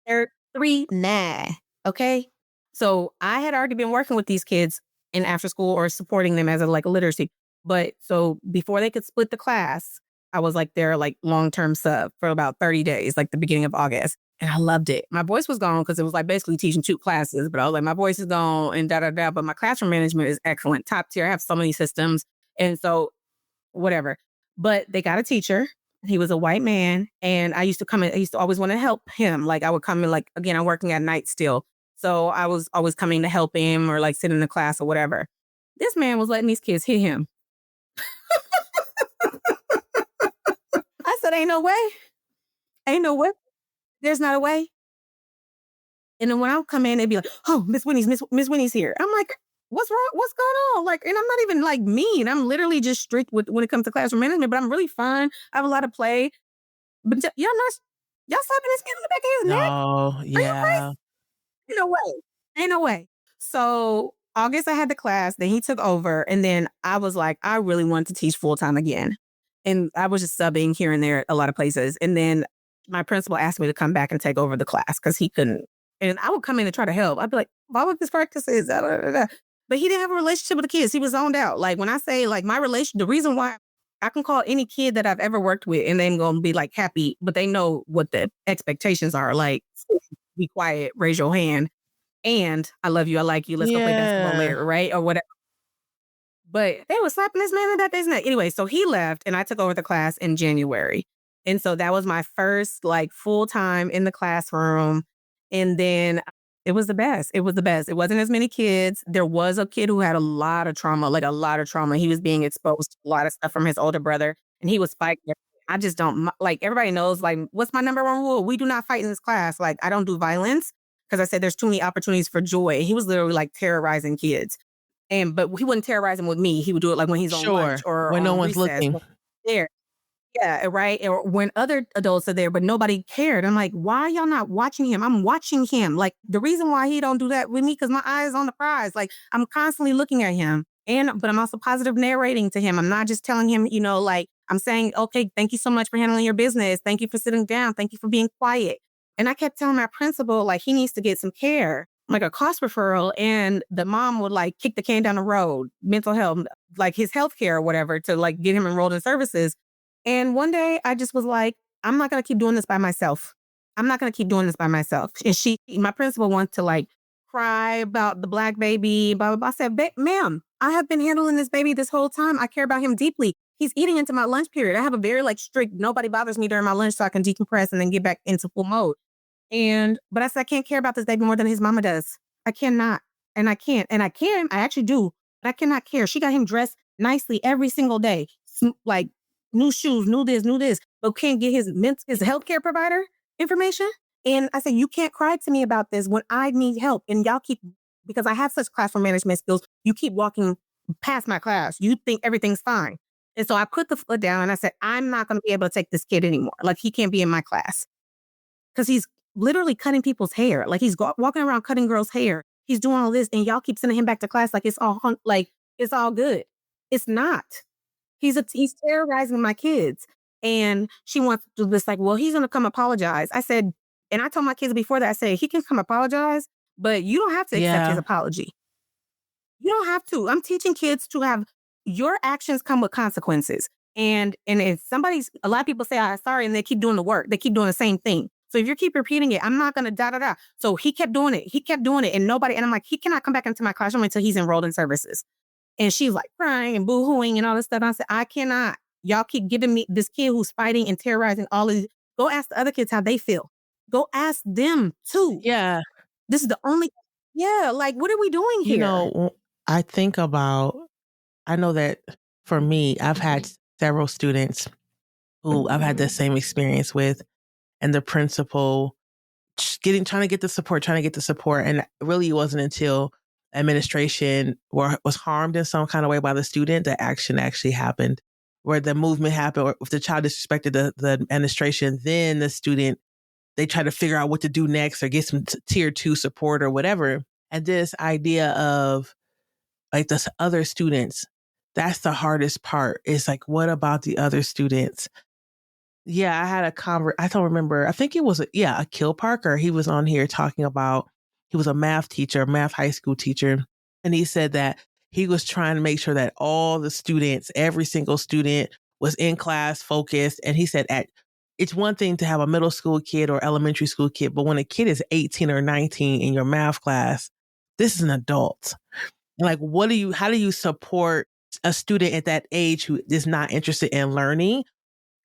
A: they're 39. Okay. So I had already been working with these kids in after school or supporting them as a like a literacy. But so before they could split the class, I was like their like long-term sub for about 30 days, like the beginning of August. And I loved it. My voice was gone because it was like basically teaching 2 classes, but I was like, my voice is gone and da da da. But my classroom management is excellent, top tier. I have so many systems. And so whatever. But they got a teacher. He was a white man. And I used to come in, I used to always want to help him. Like I would come in, like, again, I'm working at night still. So I was always coming to help him or like sit in the class or whatever. This man was letting these kids hit him. I said, ain't no way. Ain't no way. There's not a way. And then when I would come in, they'd be like, oh, Miss Winnie's here. I'm like, what's wrong? What's going on? Like, and I'm not even like mean. I'm literally just strict when it comes to classroom management, but I'm really fun. I have a lot of play. But y'all slapping this kid in the back of his neck?
B: No,
A: Are you crazy?
B: yeah.
A: Ain't no way. Ain't no way. So August, I had the class. Then he took over. And then I was like, I really wanted to teach full time again. And I was just subbing here and there at a lot of places. And then my principal asked me to come back and take over the class because he couldn't. And I would come in and try to help. I'd be like, volunteer practices, da, da, da, da. But he didn't have a relationship with the kids. He was zoned out. Like when I say like my relation, the reason why I can call any kid that I've ever worked with and they're going to be like happy, but they know what the expectations are. Like, be quiet, raise your hand. And I love you. I like you. Let's go play basketball
B: Yeah.
A: later. Right. Or whatever. But they were slapping this man in that day's neck. Anyway, so he left and I took over the class in January. And so that was my first like full time in the classroom. And then it was the best. It was the best. It wasn't as many kids. There was a kid who had a lot of trauma, like a lot of trauma. He was being exposed to a lot of stuff from his older brother and he was fighting. I just don't like everybody knows like what's my number one rule? We do not fight in this class. Like I don't do violence because I said there's too many opportunities for joy. He was literally like terrorizing kids. But he wouldn't terrorize him with me. He would do it like when he's on lunch
B: Sure.
A: or
B: When no
A: on
B: one's
A: recess.
B: looking.
A: When he's there. Yeah, right. Or when other adults are there, but nobody cared. I'm like, why are y'all not watching him? I'm watching him. Like the reason why he don't do that with me, because my eye is on the prize. Like I'm constantly looking at him. But I'm also positive narrating to him. I'm not just telling him, like I'm saying, okay, thank you so much for handling your business. Thank you for sitting down. Thank you for being quiet. And I kept telling my principal, like, he needs to get some care. like a cost referral, and the mom would like kick the can down the road, mental health, like his health care or whatever to like get him enrolled in services. And one day I just was like, I'm not going to keep doing this by myself. I'm not going to keep doing this by myself. And my principal wants to like cry about the black baby, blah, blah, blah. I said, ma'am, I have been handling this baby this whole time. I care about him deeply. He's eating into my lunch period. I have a very like strict, nobody bothers me during my lunch so I can decompress and then get back into full mode. But I said, I can't care about this baby more than his mama does. I cannot. And I can't. And I can. I actually do. But I cannot care. She got him dressed nicely every single day. Like new shoes, new this, but can't get his healthcare provider information. And I said, you can't cry to me about this when I need help. And y'all keep, because I have such classroom management skills, you keep walking past my class. You think everything's fine. And so I put the foot down and I said, I'm not going to be able to take this kid anymore. Like he can't be in my class because he's literally cutting people's hair. Like he's walking around cutting girls' hair. He's doing all this, and y'all keep sending him back to class like it's all good. It's not. He's terrorizing my kids. And she wants to do this like, well, he's gonna come apologize. I said, and I told my kids before that, I said, he can come apologize, but you don't have to accept his
B: Yeah.
A: apology. You don't have to. I'm teaching kids to have your actions come with consequences. And if a lot of people say, I'm sorry, and they keep doing the work, they keep doing the same thing. So if you keep repeating it, I'm not going to da, da, da. So he kept doing it. He kept doing it. And I'm like, he cannot come back into my classroom until he's enrolled in services. And she's like crying and boo-hooing and all this stuff. I said, I cannot. Y'all keep giving me this kid who's fighting and terrorizing all of these. Go ask the other kids how they feel. Go ask them too.
B: Yeah.
A: This is the only, yeah, like, what are we doing
B: You
A: here?
B: know, I think about, I know that for me, I've had several students who I've had the same experience with, and the principal trying to get the support. And really it wasn't until administration was harmed in some kind of way by the student that action actually happened, where the movement happened, or if the child disrespected the administration, then the student, they try to figure out what to do next or get some tier 2 support or whatever. And this idea of like the other students, that's the hardest part. It's like, what about the other students? Yeah, I had I don't remember. I think it was a Kill Parker. He was on here talking about, he was a math teacher, math high school teacher. And he said that he was trying to make sure that all the students, every single student was in class focused. And he said it's one thing to have a middle school kid or elementary school kid, but when a kid is 18 or 19 in your math class, this is an adult. Like, how do you support a student at that age who is not interested in learning,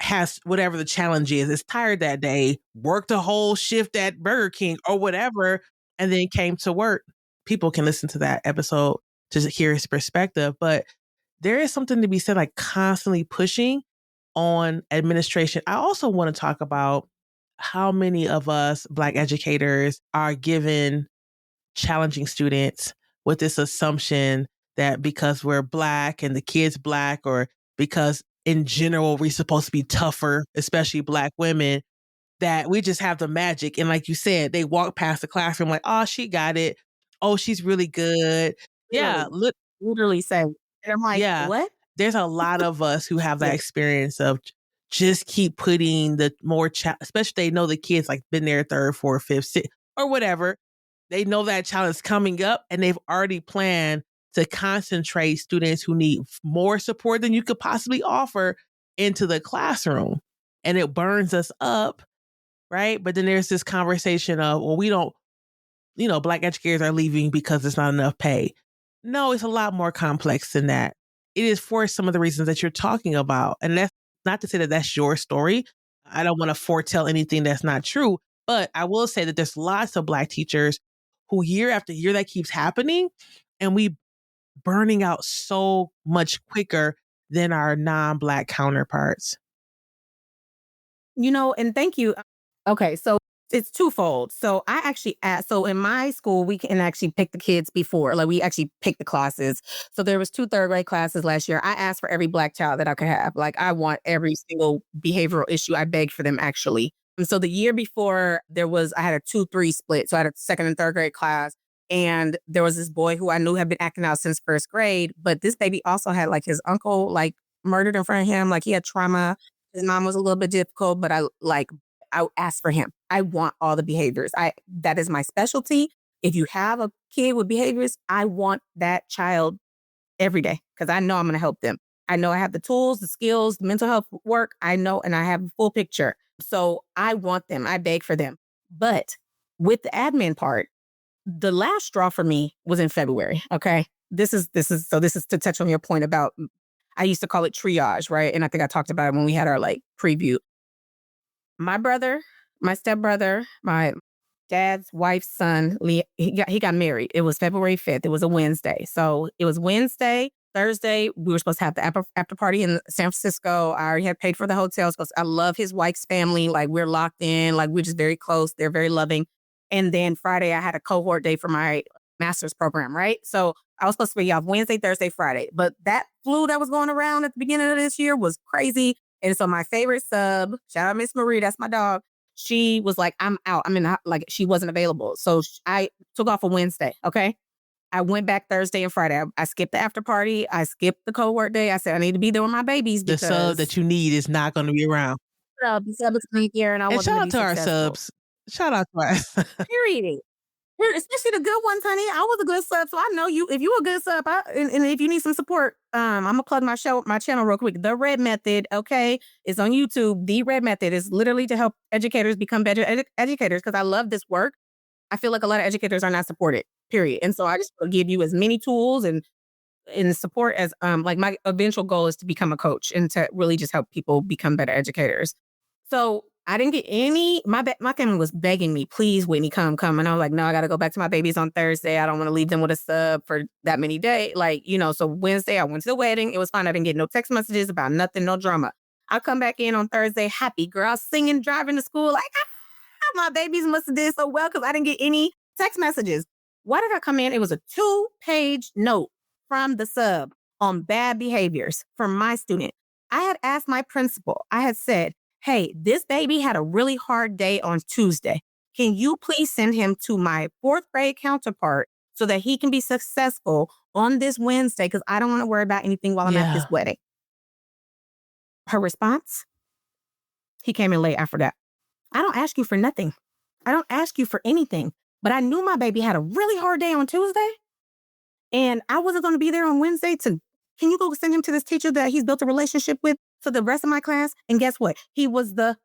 B: has whatever the challenge is tired that day, worked a whole shift at Burger King or whatever, and then came to work? People can listen to that episode to hear his perspective, but there is something to be said, like constantly pushing on administration. I also want to talk about how many of us Black educators are given challenging students with this assumption that because we're Black and the kid's Black, or because in general we're supposed to be tougher, especially Black women, that we just have the magic. And like you said, they walk past the classroom like, oh, she got it. Oh, she's really good. Yeah.
A: Literally say. And I'm like,
B: Yeah.
A: what?
B: There's a lot of us who have that
A: Yeah.
B: experience of just keep putting the more, especially they know the kids like been there third, fourth, fifth, sixth, or whatever. They know that child is coming up and they've already planned to concentrate students who need more support than you could possibly offer into the classroom. And it burns us up, right? But then there's this conversation of, well, we don't, Black educators are leaving because there's not enough pay. No, it's a lot more complex than that. It is for some of the reasons that you're talking about. And that's not to say that that's your story. I don't want to foretell anything that's not true, but I will say that there's lots of Black teachers who year after year that keeps happening, and we burning out so much quicker than our non-Black counterparts.
A: And thank you. Okay, so it's twofold. So I actually asked, so in my school, we can actually pick the kids before, like we actually pick the classes. So there was 2 third grade classes last year. I asked for every Black child that I could have. Like I want every single behavioral issue. I begged for them actually. And so the year before I had a 2-3 split. So I had a second and third grade class. And there was this boy who I knew had been acting out since first grade. But this baby also had like his uncle like murdered in front of him. Like he had trauma. His mom was a little bit difficult, but I asked for him. I want all the behaviors. That is my specialty. If you have a kid with behaviors, I want that child every day because I know I'm going to help them. I know I have the tools, the skills, the mental health work. I know, and I have a full picture. So I want them. I beg for them. But with the admin part, the last straw for me was in February. Okay. This is to touch on your point about, I used to call it triage, right? And I think I talked about it when we had our like preview. My brother, my stepbrother, my dad's wife's son, he got married. It was February 5th. It was a Wednesday. So it was Wednesday, Thursday. We were supposed to have the after party in San Francisco. I already had paid for the hotels because I love his wife's family. Like, we're locked in. Like, we're just very close. They're very loving. And then Friday, I had a cohort day for my master's program, right? So I was supposed to be off Wednesday, Thursday, Friday. But that flu that was going around at the beginning of this year was crazy. And so my favorite sub, shout out Miss Marie, that's my dog. She was like, I'm out. I'm in the, like, she wasn't available. So I took off a Wednesday. Okay. I went back Thursday and Friday. I skipped the after party. I skipped the cohort day. I said, I need to be there with my babies
B: The sub
A: because
B: that you need is not going to be around.
A: the sub is coming here and I
B: And
A: want them
B: shout
A: to
B: out
A: be
B: to our
A: successful.
B: subs. Shout out to our
A: Period. Especially the good ones, honey. I was a good sub, so I know you. If you a good sub, and if you need some support, I'm gonna plug my channel real quick. The Red Method, okay, is on YouTube. The Red Method is literally to help educators become better educators. Because I love this work. I feel like a lot of educators are not supported. Period. And so I just will give you as many tools and support as like my eventual goal is to become a coach and to really just help people become better educators. So I didn't get any. My family was begging me, please, Whitney, come. And I was like, no, I got to go back to my babies on Thursday. I don't want to leave them with a sub for that many days. Like, so Wednesday I went to the wedding. It was fine. I didn't get no text messages about nothing, no drama. I come back in on Thursday, happy girl, singing, driving to school. Like, my babies must have did so well because I didn't get any text messages. Why did I come in? It was a 2-page note from the sub on bad behaviors from my student. I had asked my principal, I had said, hey, this baby had a really hard day on Tuesday. Can you please send him to my 4th grade counterpart so that he can be successful on this Wednesday? Because I don't want to worry about anything while I'm at this wedding. Her response, he came in late after that. I don't ask you for nothing. I don't ask you for anything. But I knew my baby had a really hard day on Tuesday. And I wasn't going to be there on Wednesday can you go send him to this teacher that he's built a relationship with for the rest of my class? And guess what? He was the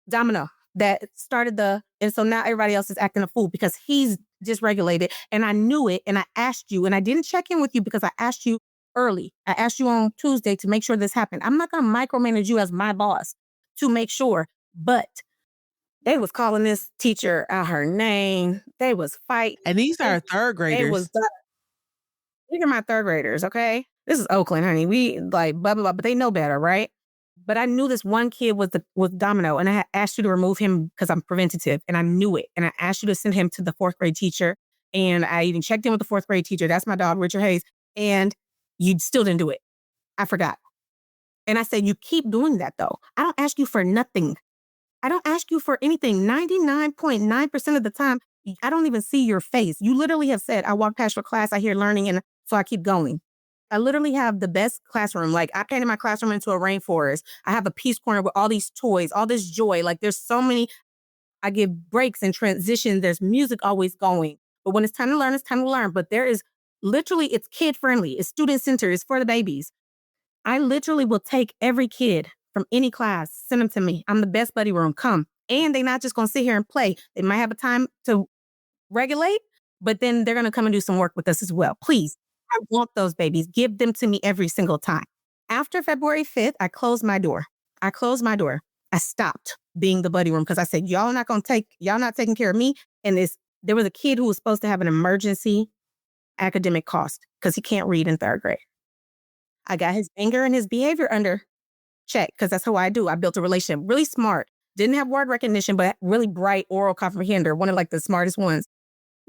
A: domino that started and so now everybody else is acting a fool because he's dysregulated. And I knew it. And I asked you, and I didn't check in with you because I asked you early. I asked you on Tuesday to make sure this happened. I'm not going to micromanage you as my boss to make sure. But they was calling this teacher out her name. They was fighting.
B: And these are third graders.
A: These are my third graders, okay? This is Oakland, honey. We like blah, blah, blah, but they know better, right? But I knew this one kid was Domino, and I had asked you to remove him because I'm preventative, and I knew it. And I asked you to send him to the 4th grade teacher, and I even checked in with the 4th grade teacher. That's my dog, Richard Hayes, and you still didn't do it. I forgot. And I said, you keep doing that, though. I don't ask you for nothing. I don't ask you for anything. 99.9% of the time, I don't even see your face. You literally have said, I walk past your class, I hear learning, and so I keep going. I literally have the best classroom. Like, I painted my classroom into a rainforest. I have a peace corner with all these toys, all this joy. Like, there's so many. I give breaks and transitions. There's music always going. But when it's time to learn, it's time to learn. But there is literally, it's kid friendly. It's student centered. It's for the babies. I literally will take every kid from any class, send them to me. I'm the best buddy room. Come. And they're not just going to sit here and play. They might have a time to regulate, but then they're going to come and do some work with us as well. Please. I want those babies. Give them to me every single time. After February 5th, I closed my door. I stopped being the buddy room because I said, y'all not taking care of me. And there was a kid who was supposed to have an emergency academic cost because he can't read in 3rd grade. I got his anger and his behavior under check because that's how I do. I built a relationship. Really smart. Didn't have word recognition, but really bright oral comprehender. One of like the smartest ones.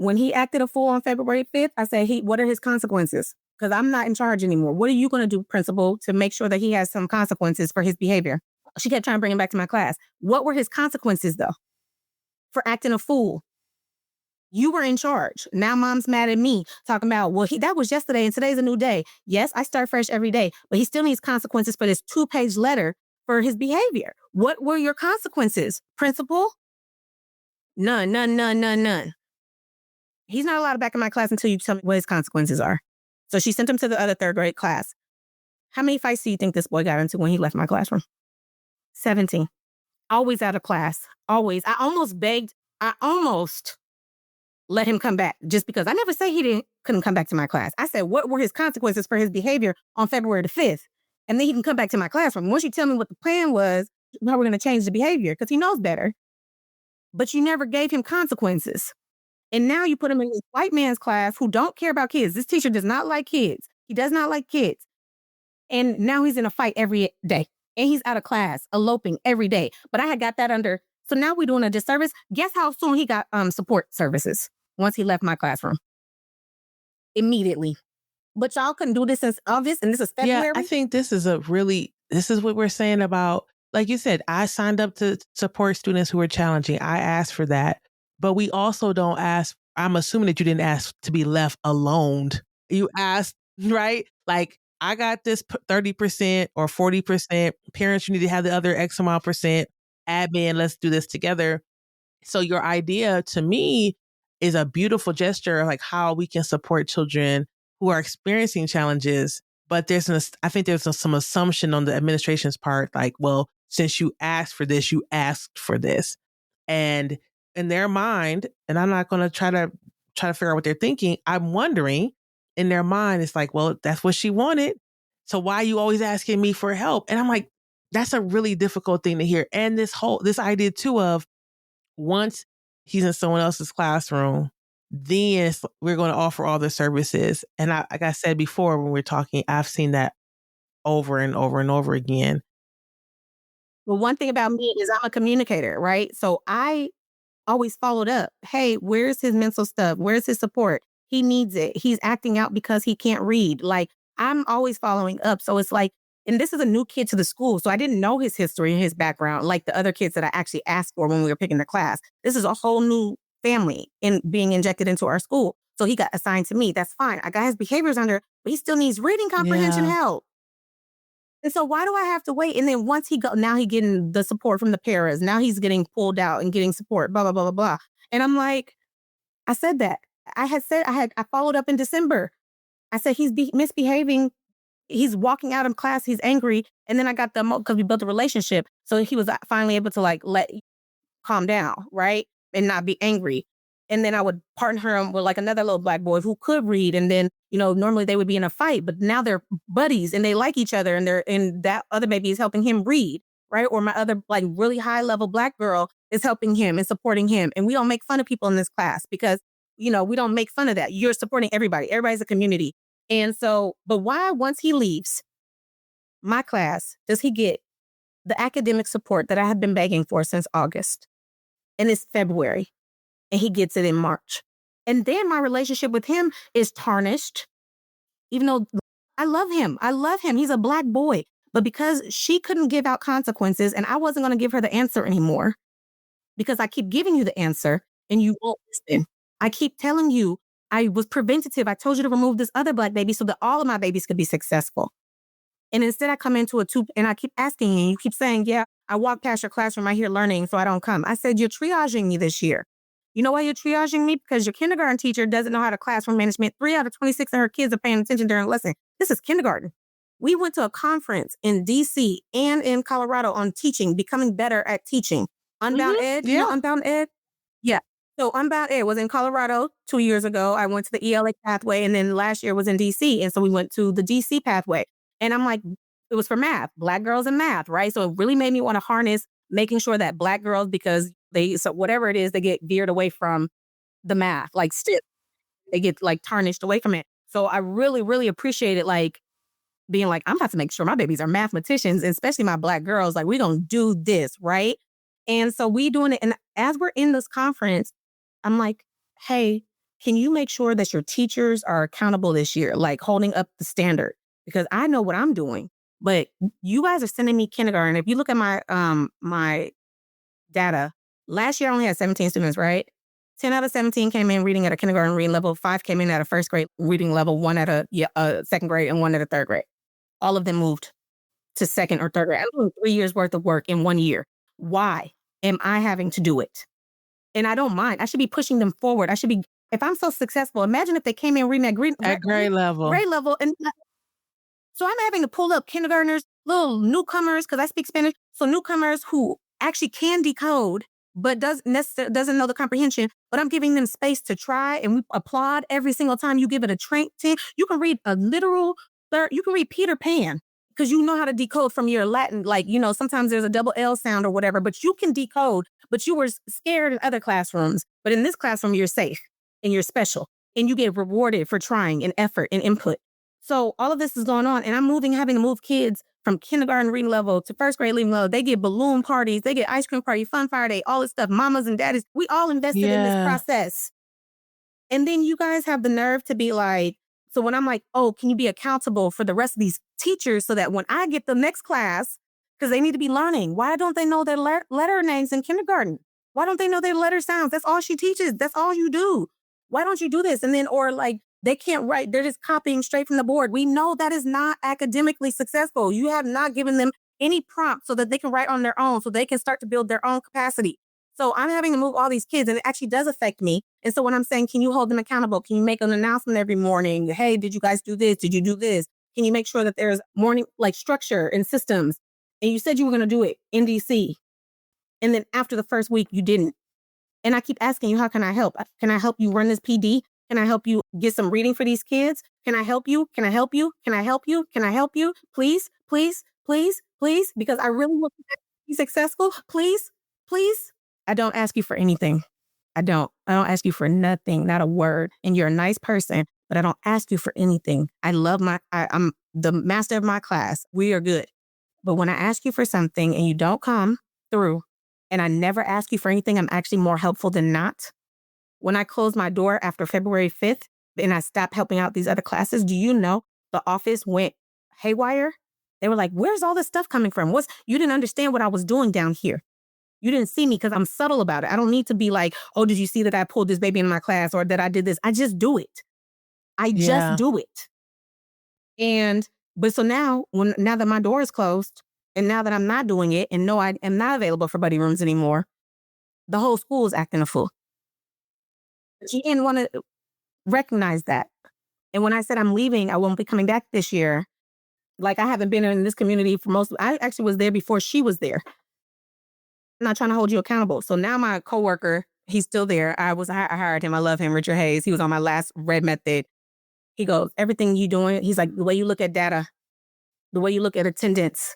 A: When he acted a fool on February 5th, I said, what are his consequences? Because I'm not in charge anymore. What are you going to do, principal, to make sure that he has some consequences for his behavior? She kept trying to bring him back to my class. What were his consequences, though, for acting a fool? You were in charge. Now mom's mad at me, talking about, well, that was yesterday and today's a new day. Yes, I start fresh every day, but he still needs consequences for this 2-page letter for his behavior. What were your consequences, principal? None. he's not allowed back in my class until you tell me what his consequences are. So she sent him to the other third grade class. How many fights do you think this boy got into when he left my classroom? 17. Always out of class. Always. I almost let him come back just because I never say couldn't come back to my class. I said, what were his consequences for his behavior on February the 5th? And then he can come back to my classroom. Once you tell me what the plan was, how we're going to change the behavior, because he knows better. But you never gave him consequences. And now you put him in this white man's class who don't care about kids. This teacher does not like kids. He does not like kids. And now he's in a fight every day. And he's out of class, eloping every day. But I had got that under. So now we're doing a disservice. Guess how soon he got support services once he left my classroom? Immediately. But y'all couldn't do this since August, and this is February.
B: Yeah, I think this is what we're saying about, like you said, I signed up to support students who are challenging. I asked for that. But we also don't ask, I'm assuming that you didn't ask to be left alone. You asked, right? Like, I got this 30% or 40%. Parents, you need to have the other X amount percent. Admin, let's do this together. So your idea to me is a beautiful gesture of like how we can support children who are experiencing challenges. But I think there's some assumption on the administration's part, like, well, since you asked for this, you asked for this. And in their mind, and I'm not going to try to figure out what they're thinking, I'm wondering, in their mind, it's like, well, that's what she wanted. So why are you always asking me for help? And I'm like, that's a really difficult thing to hear. And this idea too of once he's in someone else's classroom, then we're going to offer all the services. And like I said before, when we're talking, I've seen that over and over and over again.
A: Well, one thing about me is I'm a communicator, right? So I always followed up. Hey, where's his mental stuff? Where's his support? He needs it. He's acting out because he can't read. Like, I'm always following up. So it's like, and this is a new kid to the school. So I didn't know his history and his background like the other kids that I actually asked for when we were picking the class. This is a whole new family in being injected into our school. So he got assigned to me. That's fine. I got his behaviors under, but he still needs reading comprehension help. And so why do I have to wait? And then once now he getting the support from the paras. Now he's getting pulled out and getting support, blah, blah, blah, blah, blah. And I'm like, I said that. I followed up in December. I said, he's misbehaving. He's walking out of class. He's angry. And then I got because we built a relationship. So he was finally able to like calm down, right? And not be angry. And then I would partner him with like another little black boy who could read. And then, normally they would be in a fight, but now they're buddies and they like each other and that other baby is helping him read, right? Or my other like really high level black girl is helping him and supporting him. And we don't make fun of people in this class because, we don't make fun of that. You're supporting everybody. Everybody's a community. And so, but why once he leaves my class, does he get the academic support that I have been begging for since August? And it's February. And he gets it in March. And then my relationship with him is tarnished, even though I love him. I love him. He's a black boy. But because she couldn't give out consequences and I wasn't going to give her the answer anymore, because I keep giving you the answer and you won't listen. I keep telling you I was preventative. I told you to remove this other black baby so that all of my babies could be successful. And instead I come into and I keep asking you, and you keep saying, yeah, I walk past your classroom. I hear learning, so I don't come. I said, you're triaging me this year. You know why you're triaging me? Because your kindergarten teacher doesn't know how to classroom management. 3 out of 26 of her kids are paying attention during a lesson. This is kindergarten. We went to a conference in DC and in Colorado on teaching, becoming better at teaching. Unbound Ed,
B: Yeah.
A: Unbound Ed? Yeah. So Unbound Ed was in Colorado 2 years ago. I went to the ELA pathway, and then last year was in DC. And so we went to the DC pathway. And I'm like, it was for math, black girls in math, right? So it really made me want to harness making sure that black girls, because so whatever it is, they get veered away from the math, like stiff. They get like tarnished away from it. So I really, really appreciated like being like, I'm about to make sure my babies are mathematicians, and especially my black girls. Like, we're going to do this, right? And so we doing it. And as we're in this conference, I'm like, hey, can you make sure that your teachers are accountable this year? Like holding up the standard, because I know what I'm doing, but you guys are sending me kindergarten. If you look at my, my data, last year I only had 17 students, right? 10 out of 17 came in reading at a kindergarten reading level, 5 came in at a first grade reading level, 1 at a second grade, and 1 at a third grade. All of them moved to second or third grade. I'm doing 3 years worth of work in 1 year. Why am I having to do it? And I don't mind. I should be pushing them forward. I should be If I'm so successful, imagine if they came in reading
B: At grade level.
A: grade level. And so I'm having to pull up kindergartners, little newcomers, because I speak Spanish. So newcomers who actually can decode, but doesn't know the comprehension. But I'm giving them space to try, and we applaud every single time you give it a train. You can read a literal you can read Peter Pan because you know how to decode from your Latin. Like, sometimes there's a double L sound or whatever, but you can decode. But you were scared in other classrooms. But in this classroom, you're safe and you're special, and you get rewarded for trying and effort and input. So all of this is going on, and I'm having to move kids from kindergarten reading level to first grade reading level. They get balloon parties, they get ice cream party, fun fire day, all this stuff. Mamas and daddies, we all invested in this process. And then you guys have the nerve to be like, so when I'm like, oh, can you be accountable for the rest of these teachers so that when I get the next class, because they need to be learning, why don't they know their letter names in kindergarten? Why don't they know their letter sounds? That's all she teaches. That's all you do. Why don't you do this? And then, or like, they can't write. They're just copying straight from the board. We know that is not academically successful. You have not given them any prompt so that they can write on their own, so they can start to build their own capacity. So I'm having to move all these kids, and it actually does affect me. And so when I'm saying, can you hold them accountable? Can you make an announcement every morning? Hey, did you guys do this? Did you do this? Can you make sure that there's morning like structure and systems? And you said you were going to do it in DC. And then after the first week, you didn't. And I keep asking you, how can I help? Can I help you run this PD? Can I help you get some reading for these kids? Can I help you? Can I help you? Can I help you? Can I help you? Please, please, please, please, because I really want to be successful. Please, please. I don't ask you for anything. I don't ask you for nothing, not a word. And you're a nice person, but I don't ask you for anything. I'm the master of my class. We are good. But when I ask you for something and you don't come through, and I never ask you for anything, I'm actually more helpful than not. When I closed my door after February 5th and I stopped helping out these other classes, do you know the office went haywire? They were like, where's all this stuff coming from? You didn't understand what I was doing down here. You didn't see me because I'm subtle about it. I don't need to be like, oh, did you see that I pulled this baby in my class or that I did this? I just do it. Just do it. But so now that my door is closed and now that I'm not doing it and no, I am not available for buddy rooms anymore, the whole school is acting a fool. He didn't want to recognize that. And when I said I'm leaving, I won't be coming back this year. Like I haven't been in this community I actually was there before she was there. I'm not trying to hold you accountable. So now my coworker, he's still there. I hired him. I love him, Richard Hayes. He was on my last Red Method. He goes, everything you doing, he's like, the way you look at data, the way you look at attendance,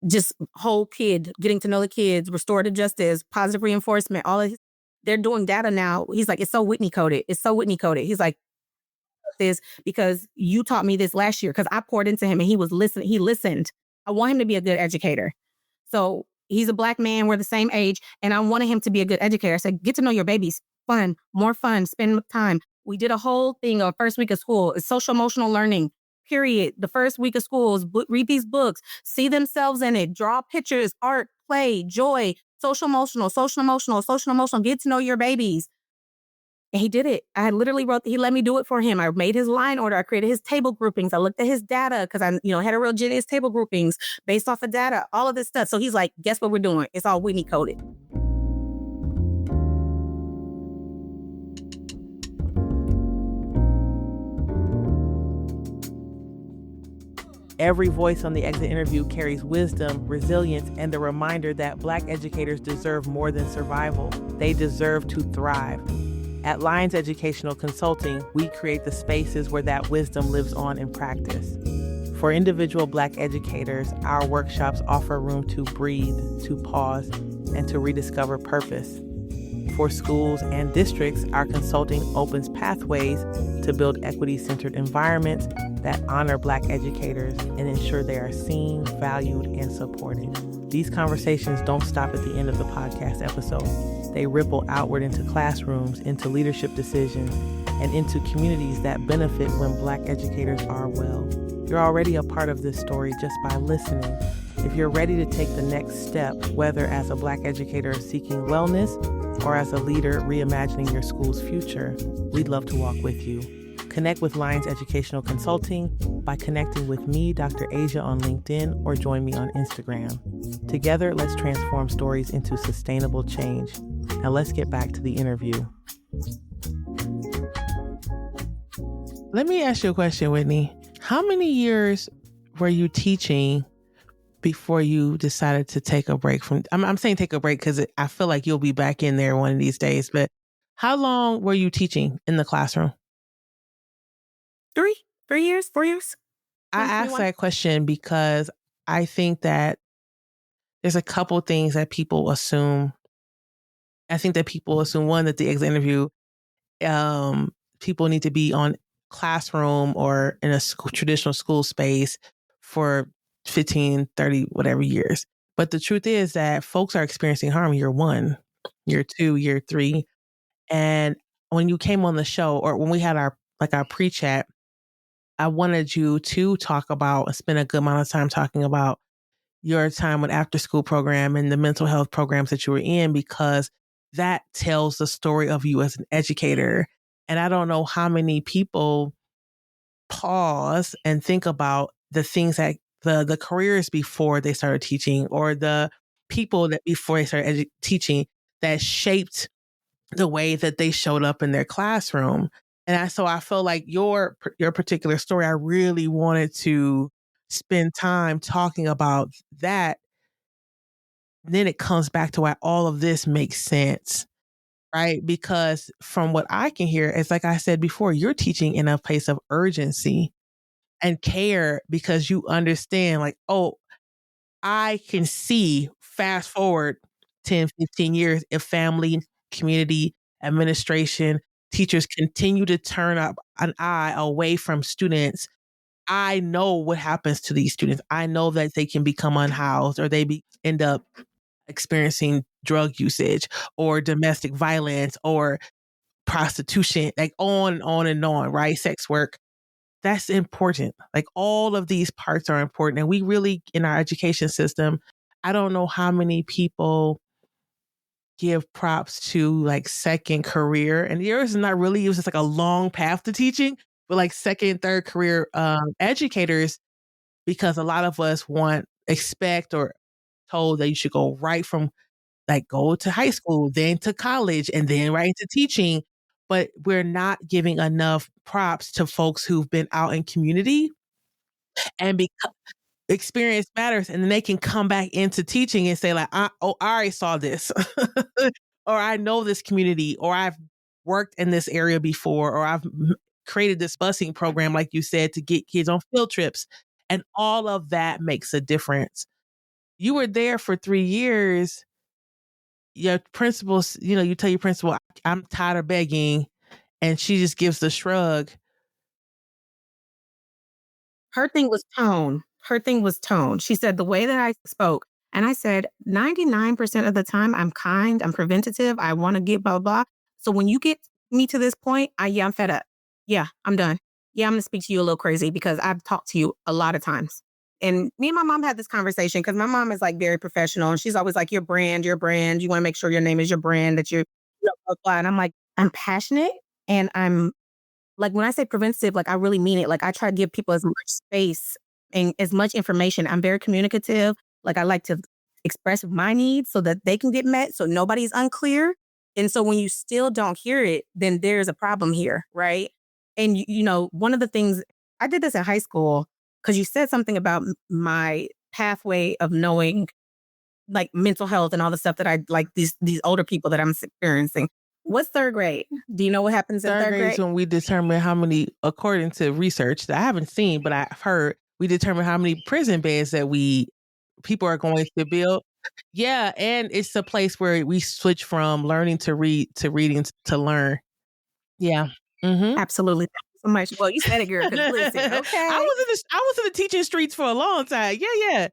A: just whole kid, getting to know the kids, restorative justice, positive reinforcement, all of this. They're doing data now. He's like, it's so Whitney coded. It's so Whitney coded. He's like, this because you taught me this last year because I poured into him and he was listening. He listened. I want him to be a good educator. So he's a Black man. We're the same age. And I wanted him to be a good educator. I said, get to know your babies. Fun, more fun, spend time. We did a whole thing of first week of school. It's social emotional learning, period. The first week of school is read these books, see themselves in it, draw pictures, art, play, joy, social emotional, get to know your babies. And he did it. I literally he let me do it for him. I made his line order. I created his table groupings. I looked at his data because I, heterogeneous table groupings based off of data, all of this stuff. So he's like, guess what we're doing? It's all Whitney coded.
B: Every voice on the exit interview carries wisdom, resilience, and the reminder that Black educators deserve more than survival. They deserve to thrive. At Lines Educational Consulting, we create the spaces where that wisdom lives on in practice. For individual Black educators, our workshops offer room to breathe, to pause, and to rediscover purpose. For schools and districts, our consulting opens pathways to build equity-centered environments that honor Black educators and ensure they are seen, valued, and supported. These conversations don't stop at the end of the podcast episode. They ripple outward into classrooms, into leadership decisions, and into communities that benefit when Black educators are well. You're already a part of this story just by listening. If you're ready to take the next step, whether as a Black educator seeking wellness or as a leader reimagining your school's future, we'd love to walk with you. Connect with Lines Educational Consulting by connecting with me, Dr. Asia, on LinkedIn, or join me on Instagram. Together, let's transform stories into sustainable change. Now let's get back to the interview. Let me ask you a question, Whitney. How many years were you teaching before you decided to take a break from? I'm saying take a break because I feel like you'll be back in there one of these days. But how long were you teaching in the classroom?
A: 3 years, 4 years,
B: I asked
A: 2021.
B: that question because I think that there's a couple things that people assume. I think that people assume one, that the exit interview, um, people need to be on classroom or in a traditional school space for 15, 30, whatever years. But the truth is that folks are experiencing harm year one, year two, year three. And when you came on the show, or when we had our pre-chat, I wanted you to talk about and spend a good amount of time talking about your time with after school program and the mental health programs that you were in, because that tells the story of you as an educator. And I don't know how many people pause and think about the things that the careers before they started teaching, or the people that before they started teaching, that shaped the way that they showed up in their classroom. And so I feel like your particular story, I really wanted to spend time talking about that. Then it comes back to why all of this makes sense, right? Because from what I can hear, it's like I said before, you're teaching in a place of urgency and care, because you understand, like, oh, I can see fast forward 10, 15 years, if family, community, administration, teachers continue to turn up an eye away from students. I know what happens to these students. I know that they can become unhoused, or end up experiencing drug usage or domestic violence or prostitution, like on and on, right? Sex work. That's important. Like, all of these parts are important. And we really, in our education system, I don't know how many people give props to like second career. And yours is not really, it was just like a long path to teaching, but like second, third career educators, because a lot of us expect or told that you should go right from, like, go to high school, then to college, and then right into teaching. But we're not giving enough props to folks who've been out in community, and experience matters. And then they can come back into teaching and say, like, I already saw this, or I know this community, or I've worked in this area before, or I've created this busing program, like you said, to get kids on field trips. And all of that makes a difference. You were there for 3 years. Your principals, you tell your principal, I'm tired of begging, and she just gives the shrug.
A: Her thing was tone. Her thing was tone. She said, "The way that I spoke," and I said, "99% of the time, I'm kind, I'm preventative, I wanna get blah, blah, blah. So when you get me to this point, yeah, I'm fed up. Yeah, I'm done. Yeah, I'm gonna speak to you a little crazy because I've talked to you a lot of times." And me and my mom had this conversation because my mom is, like, very professional, and she's always like, "Your brand, your brand. You wanna make sure your name is your brand, that you're blah, blah." And I'm like, "I'm passionate, and I'm like, when I say preventative, like, I really mean it. Like, I try to give people as much space and as much information. I'm very communicative. Like, I like to express my needs so that they can get met, so nobody's unclear. And so when you still don't hear it, then there's a problem here, right? And, one of the things I did this in high school because you said something about my pathway of knowing, like, mental health and all the stuff that I like these older people that I'm experiencing. What's third grade? Do you know what happens in
B: Third
A: third
B: grade is
A: grade?
B: when we determine how many, according to research that I haven't seen, but I've heard, we determine how many prison beds that people are going to build. Yeah, and it's a place where we switch from learning to read to reading to learn. Yeah. Mhm.
A: Absolutely. Thank you so much. Well, you said it, girl, 'cause listen, okay.
B: I was in the teaching streets for a long time. Yeah, yeah.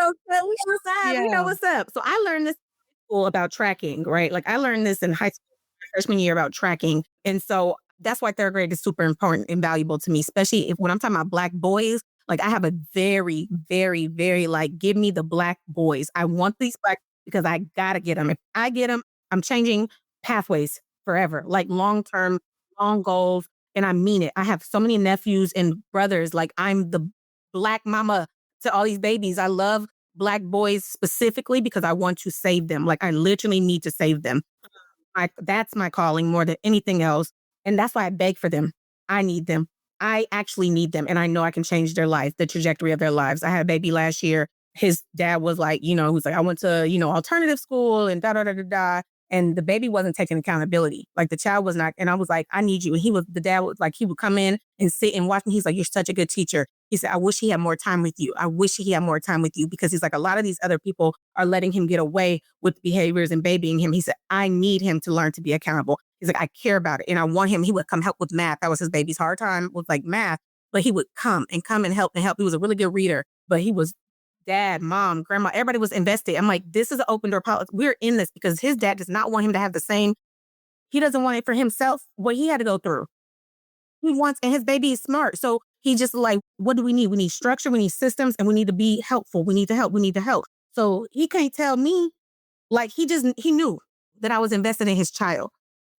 A: So we what's up, we know
B: Yeah.
A: what's up. So I learned this in school about tracking, right? Like, I learned this in high school freshman year about tracking, and so that's why 3rd grade is super important and valuable to me, especially if when I'm talking about black boys, like, I have a very, very, very, like, give me the black boys. I want these black because I gotta get them. If I get them, I'm changing pathways forever, like, long-term, long goals, and I mean it. I have so many nephews and brothers, like, I'm the black mama to all these babies. I love black boys specifically because I want to save them. Like, I literally need to save them. That's my calling more than anything else, and that's why I beg for them. I need them. I actually need them and I know I can change their life, the trajectory of their lives. I had a baby last year. His dad was like, who's like, I went to, alternative school and da da da da da. And the baby wasn't taking accountability. Like the child was not. And I was like, I need you. And the dad was like, he would come in and sit and watch me. He's like, you're such a good teacher. He said, I wish he had more time with you. I wish he had more time with you because he's like, a lot of these other people are letting him get away with behaviors and babying him. He said, I need him to learn to be accountable. He's like, I care about it. And I want him, he would come help with math. That was his baby's hard time with like math, but he would come and help and help. He was a really good reader, but he was dad, mom, grandma, everybody was invested. I'm like, this is an open door policy. We're in this because his dad does not want him to have the same, he doesn't want it for himself, what he had to go through. He wants, and his baby is smart. So he just like, what do we need? We need structure, we need systems, and we need to be helpful. We need to help. We need to help. So he can't tell me, like he knew that I was invested in his child.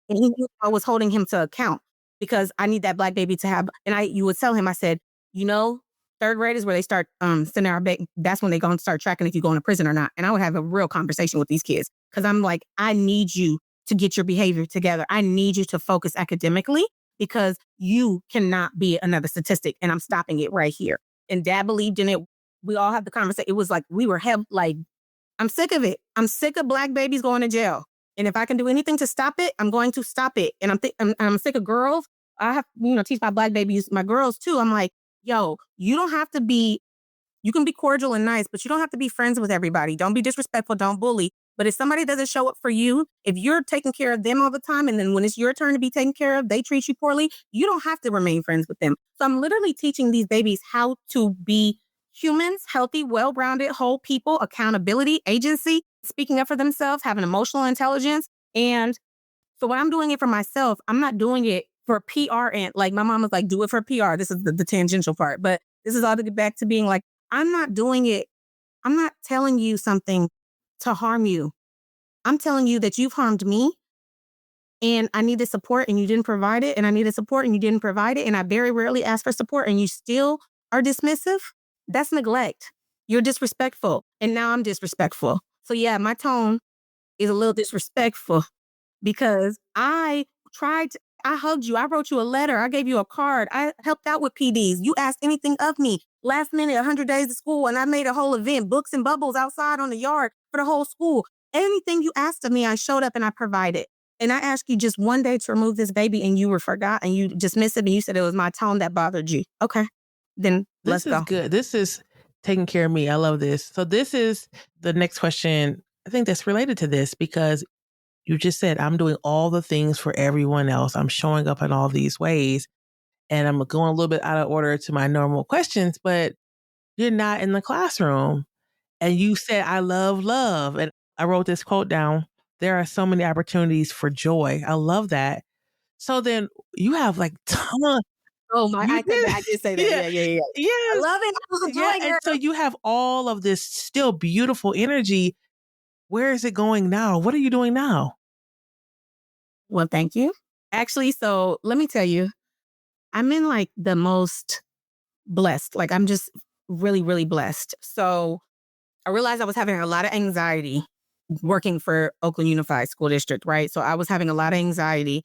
A: And he knew I was holding him to account because I need that Black baby to have, you would tell him, I said, you know, third grade is where they start sending our baby. That's when they're going to start tracking if you go into prison or not. And I would have a real conversation with these kids because I'm like, I need you to get your behavior together. I need you to focus academically because you cannot be another statistic. And I'm stopping it right here. And dad believed in it. We all had the conversation. It was like we were like, I'm sick of it. I'm sick of Black babies going to jail. And if I can do anything to stop it, I'm going to stop it. And I'm sick of girls. I have, teach my Black babies, my girls too. I'm like, yo, you don't have to be, you can be cordial and nice, but you don't have to be friends with everybody. Don't be disrespectful. Don't bully. But if somebody doesn't show up for you, if you're taking care of them all the time, and then when it's your turn to be taken care of, they treat you poorly, you don't have to remain friends with them. So I'm literally teaching these babies how to be humans, healthy, well-rounded, whole people, accountability, agency, speaking up for themselves, having emotional intelligence. And so when I'm doing it for myself, I'm not doing it for PR. And like my mom was like, do it for PR. This is the tangential part. But this is all to get back to being like, I'm not doing it. I'm not telling you something to harm you. I'm telling you that you've harmed me and I needed support and you didn't provide it. And I needed support and you didn't provide it. And I very rarely ask for support and you still are dismissive. That's neglect. You're disrespectful. And now I'm disrespectful. So yeah, my tone is a little disrespectful because I hugged you. I wrote you a letter. I gave you a card. I helped out with PDs. You asked anything of me. Last minute, 100 days of school, and I made a whole event, books and bubbles outside on the yard for the whole school. Anything you asked of me, I showed up and I provided. And I asked you just one day to remove this baby and you were forgot and you dismissed it and you said it was my tone that bothered you. Okay, then let's
B: This is
A: go.
B: good. This is taking care of me. I love this. So this is the next question. I think that's related to this because you just said, I'm doing all the things for everyone else. I'm showing up in all these ways. And I'm going a little bit out of order to my normal questions, but you're not in the classroom. And you said, I love love. And I wrote this quote down. There are so many opportunities for joy. I love that. So then you have like ton.
A: Oh my,
B: You
A: I said that.
B: did.
A: I did say that.
B: Yeah.
A: Yeah, yeah, yeah. I
B: Yes.
A: love it. I was a
B: Yeah.
A: joy
B: And
A: girl.
B: so you have all of this still beautiful energy. Where is it going now? What are you doing now?
A: Well, thank you. Actually, so let me tell you, I'm in like the most blessed. Like I'm just really, really blessed. So I realized I was having a lot of anxiety working for Oakland Unified School District, right? So I was having a lot of anxiety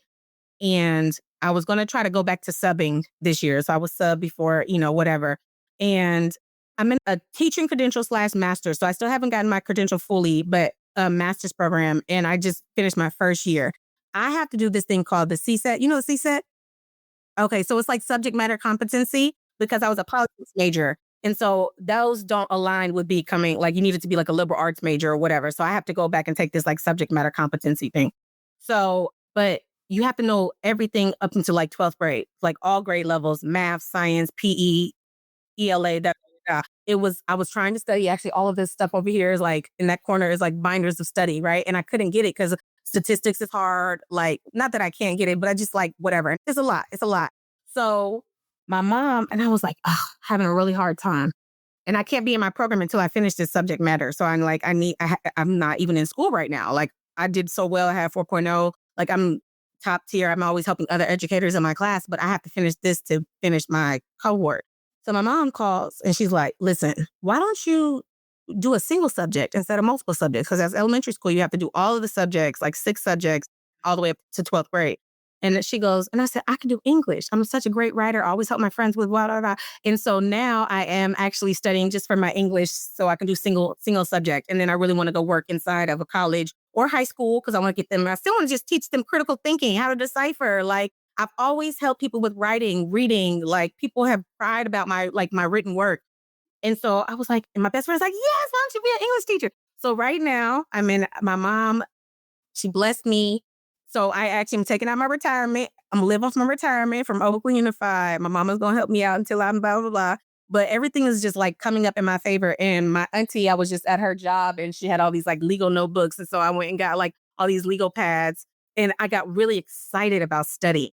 A: and I was going to try to go back to subbing this year. So I was sub before, whatever. And I'm in a teaching credential / master. So I still haven't gotten my credential fully, but a master's program. And I just finished my first year. I have to do this thing called the CSET. You know the CSET? Okay, so it's like subject matter competency because I was a politics major. And so those don't align with becoming like you needed to be like a liberal arts major or whatever. So I have to go back and take this like subject matter competency thing. So, but you have to know everything up until like 12th grade, like all grade levels, math, science, PE, ELA, da, da, da. I was trying to study actually all of this stuff over here is like in that corner is like binders of study, right? And I couldn't get it because statistics is hard. Like, not that I can't get it, but I just like whatever. It's a lot. It's a lot. So my mom and I was like, oh, having a really hard time. And I can't be in my program until I finish this subject matter. So I'm like, I'm not even in school right now. Like I did so well. I had 4.0. Like I'm top tier. I'm always helping other educators in my class, but I have to finish this to finish my cohort. So my mom calls and she's like, listen, why don't you do a single subject instead of multiple subjects? Because as elementary school, you have to do all of the subjects, like 6 subjects, all the way up to 12th grade. And she goes, and I said, I can do English. I'm such a great writer. I always help my friends with blah, blah, blah. And so now I am actually studying just for my English so I can do single subject. And then I really want to go work inside of a college or high school because I want to get them. I still want to just teach them critical thinking, how to decipher. Like I've always helped people with writing, reading. Like people have cried about my written work. And so I was like, and my best friend's like, yes, why don't you be an English teacher? So right now I'm in my mom. She blessed me. So I actually am taking out my retirement. I'm living off my retirement from Oakland Unified. My mama's going to help me out until I'm blah, blah, blah. But everything is just like coming up in my favor. And my auntie, I was just at her job and she had all these like legal notebooks. And so I went and got like all these legal pads. And I got really excited about studying